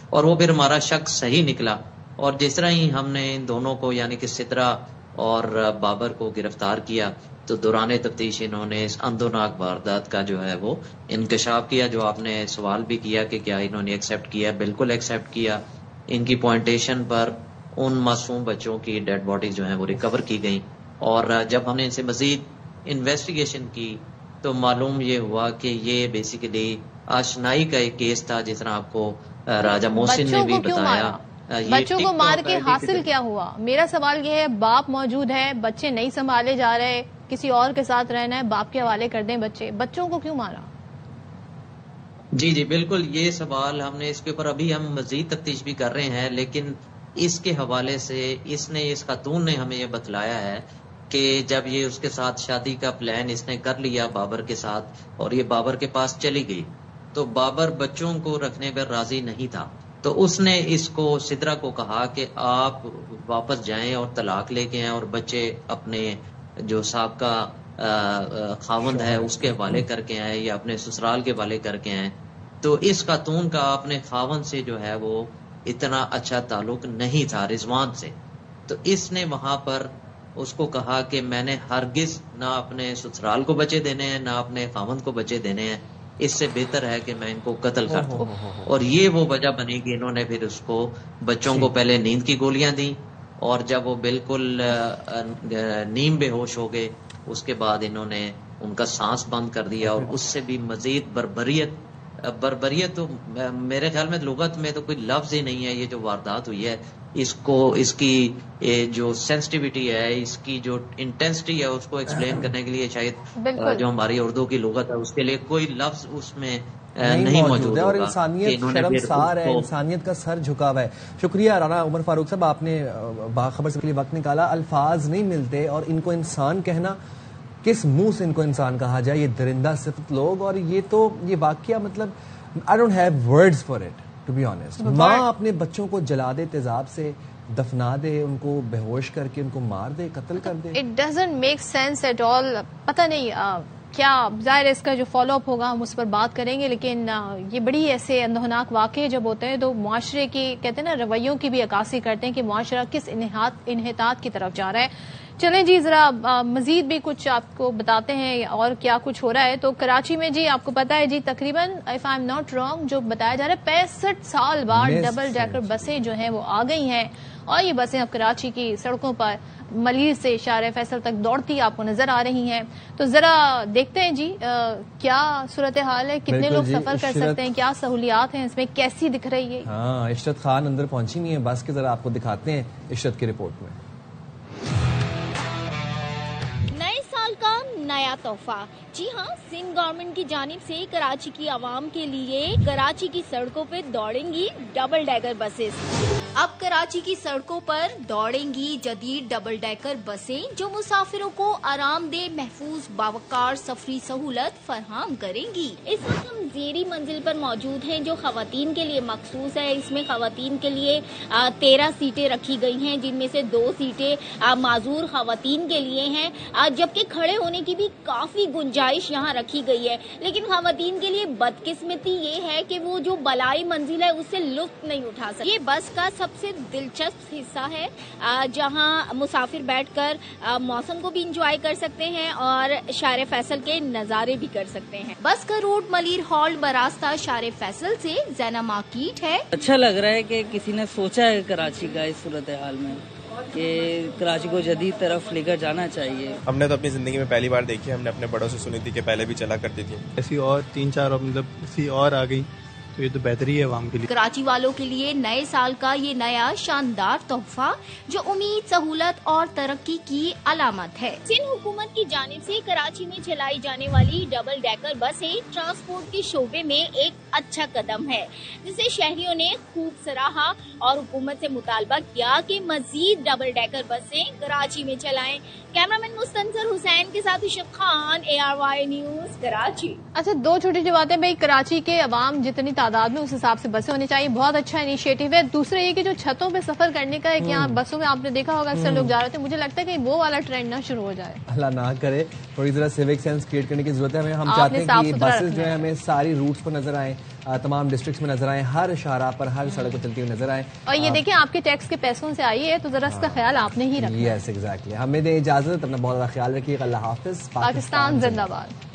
اور وہ پھر ہمارا شک صحیح نکلا اور جس طرح ہی ہم نے ان دونوں کو یعنی کہ سدرا اور بابر کو گرفتار کیا تو دوران تفتیش انہوں نے اس اندوناک واردات کا جو ہے وہ انکشاف کیا. جو آپ نے سوال بھی کیا کہ کیا انہوں نے ایکسیپٹ کیا, بالکل ایکسیپٹ کیا. ان کی پوائنٹیشن پر ان معصوم بچوں کی ڈیڈ باڈیز جو ہیں وہ ریکور کی گئیں. اور جب ہم نے ان سے مزید انویسٹیگیشن کی تو معلوم یہ ہوا کہ یہ بیسیکلی آشنائی کا ایک کیس تھا جس طرح آپ کو راجہ محسن نے بھی بتایا. بچوں کو مار کے حاصل کیا ہوا؟ میرا سوال یہ ہے, باپ موجود ہے, بچے نہیں سنبھالے جا رہے, کسی اور کے ساتھ رہنا ہے, باپ کے حوالے کر دیں بچوں کو کیوں مارا؟ جی بالکل, یہ سوال ہم نے اس کے اوپر ابھی ہم مزید تفتیش بھی کر رہے ہیں. لیکن اس کے حوالے سے اس خاتون نے ہمیں یہ بتلایا ہے کہ جب یہ اس کے ساتھ شادی کا پلان اس نے کر لیا بابر کے ساتھ اور یہ بابر کے پاس چلی گئی تو بابر بچوں کو رکھنے پر راضی نہیں تھا. تو اس نے اس کو سدرا کو کہا کہ آپ واپس جائیں اور طلاق لے کے آئیں اور بچے اپنے جو سابقہ خاوند ہے اس کے حوالے کر کے آئیں یا اپنے سسرال کے حوالے کر کے آئیں. تو اس خاتون کا اپنے خاوند سے جو ہے وہ اتنا اچھا تعلق نہیں تھا رضوان سے. تو اس نے وہاں پر اس کو کہا کہ میں نے ہرگز نہ اپنے سسرال کو بچے دینے ہیں نہ اپنے خاوند کو بچے دینے ہیں, اس سے بہتر ہے کہ میں ان کو قتل کر دوں. اور یہ وہ وجہ بنی کہ انہوں نے پھر اس کو بچوں کو پہلے نیند کی گولیاں دیں اور جب وہ بالکل نیم بے ہوش ہو گئے اس کے بعد انہوں نے ان کا سانس بند کر دیا. اور اس سے بھی مزید بربریت تو میرے خیال میں لغت میں تو کوئی لفظ ہی نہیں ہے. یہ جو واردات ہوئی ہے اس کی جو سینسٹیوٹی ہے, اس کی جو انٹینسٹی ہے اس کو ایکسپلین کرنے کے لیے شاید جو ہماری اردو کی لغت ہے اس کے لیے کوئی لفظ اس میں نہیں موجود ہے. اور انسانیت شرمسار ہے, انسانیت کا سر جھکا ہوا ہے. شکریہ رانا عمر فاروق صاحب, آپ نے باخبر سے وقت نکالا. الفاظ نہیں ملتے اور ان کو انسان کہنا, کس منہ سے ان کو انسان کہا جائے, یہ درندہ صفت لوگ. اور یہ واقعہ مطلب I don't have words for it to be honest. ماں اپنے بچوں کو جلا دے, تیزاب سے دفنا دے, ان کو بے ہوش کر کے ان کو مار دے, قتل کر دے. It doesn't make sense at all. پتہ نہیں کیا ظاہر اس کا جو فالو اپ ہوگا ہم اس پر بات کریں گے. لیکن یہ بڑی ایسے اندوہناک واقعے جب ہوتے ہیں تو معاشرے کی کہتے ہیں نا رویوں کی بھی عکاسی کرتے ہیں کہ معاشرہ کس انحطاط کی طرف جا رہا ہے. چلیں جی ذرا مزید بھی کچھ آپ کو بتاتے ہیں اور کیا کچھ ہو رہا ہے. تو کراچی میں جی آپ کو پتا ہے جی تقریباً if I am not wrong جو بتایا جا رہا ہے 65 سال بعد ڈبل ڈیکر بسیں جو ہیں وہ آ گئی ہیں اور یہ بسیں اب کراچی کی سڑکوں پر ملیر سے شارع فیصل تک دوڑتی آپ کو نظر آ رہی ہیں. تو ذرا دیکھتے ہیں جی کیا صورتحال ہے, کتنے لوگ سفر کر سکتے ہیں, کیا سہولیات ہیں اس میں, کیسی دکھ رہی ہے. ہاں, عشرت خان اندر پہنچی نہیں ہے بس کے, ذرا آپ کو دکھاتے ہیں عشرت کی رپورٹ میں. نئے سال کا نیا تحفہ. جی ہاں, سندھ گورنمنٹ کی جانب سے کراچی کی عوام کے لیے کراچی کی سڑکوں پہ دوڑیں گی ڈبل ڈیکر بسیں. اب کراچی کی سڑکوں پر دوڑیں گی جدید ڈبل ڈیکر بسیں جو مسافروں کو آرام دہ, محفوظ, باوقار سفری سہولت فراہم کریں گی. اس وقت ہم زیریں منزل پر موجود ہیں جو خواتین کے لیے مخصوص ہے. اس میں خواتین کے لیے 13 سیٹیں رکھی گئی ہیں جن میں سے 2 سیٹیں معذور خواتین کے لیے ہیں, جبکہ کھڑے ہونے کی بھی کافی گنجائش یہاں رکھی گئی ہے. لیکن خواتین کے لیے بدقسمتی یہ ہے کہ وہ جو بالائی منزل ہے اس سے لطف نہیں اٹھا سکتی. یہ بس کا سب سے دلچسپ حصہ ہے جہاں مسافر بیٹھ کر موسم کو بھی انجوائے کر سکتے ہیں اور شارع فیصل کے نظارے بھی کر سکتے ہیں. بس کا روٹ ملیر ہال براستہ شارع فیصل سے زینا مارکیٹ ہے. اچھا لگ رہا ہے کہ کسی نے سوچا ہے کراچی کا اس صورتحال میں کہ کراچی کو جدید طرف لے کر جانا چاہیے. ہم نے تو اپنی زندگی میں پہلی بار دیکھی, ہم نے اپنے بڑوں سے سنی تھی کہ پہلے بھی چلا کرتی تھی, ایسی اور 3-4 مطلب ایسی اور آ گئی تو یہ تو بہتری ہے عوام کے لیے. کراچی والوں کے لیے نئے سال کا یہ نیا شاندار تحفہ جو امید، سہولت اور ترقی کی علامت ہے. سندھ حکومت کی جانب سے کراچی میں چلائی جانے والی ڈبل ڈیکر بسیں ٹرانسپورٹ کے شعبے میں ایک اچھا قدم ہے جسے شہریوں نے خوب سراہا اور حکومت سے مطالبہ کیا کہ مزید ڈبل ڈیکر بسیں کراچی میں چلائیں. کیمرامین مستنصر حسین کے ساتھ اشرف خان، ARY نیوز، کراچی. اچھا، دو چھوٹی سی باتیں بھائی. کراچی کے عوام جتنی تعداد میں اس حساب سے بسیں ہونی چاہیے، بہت اچھا انیشیٹو ہے. دوسرا یہ کہ جو چھتوں پہ سفر کرنے کا ایک یہاں بسوں میں آپ نے دیکھا ہوگا اکثر لوگ جا رہے تھے، مجھے لگتا ہے کہ وہ والا ٹرینڈ نہ شروع ہو جائے. اللہ نہ کرے. تھوڑی ذرا سیوک سینس کریٹ کرنے کی ضرورت ہے. ہم چاہتے ہیں کہ یہ بسز جو ہے ہمیں ساری روٹس پر نظر آئیں، تمام ڈسٹرکٹس میں نظر آئیں، ہر شاہراہ پر، ہر سڑک پر چلتی ہوئی نظر آئیں. اور یہ دیکھیں آپ کے ٹیکس کے پیسوں سے آئی ہے تو ذرا اس کا خیال آپ نے ہی رکھنا. Yes exactly. ہمیں دیں اجازت، اپنا بہت زیادہ خیال رکھیے گا. اللہ حافظ. پاکستان زندہ باد.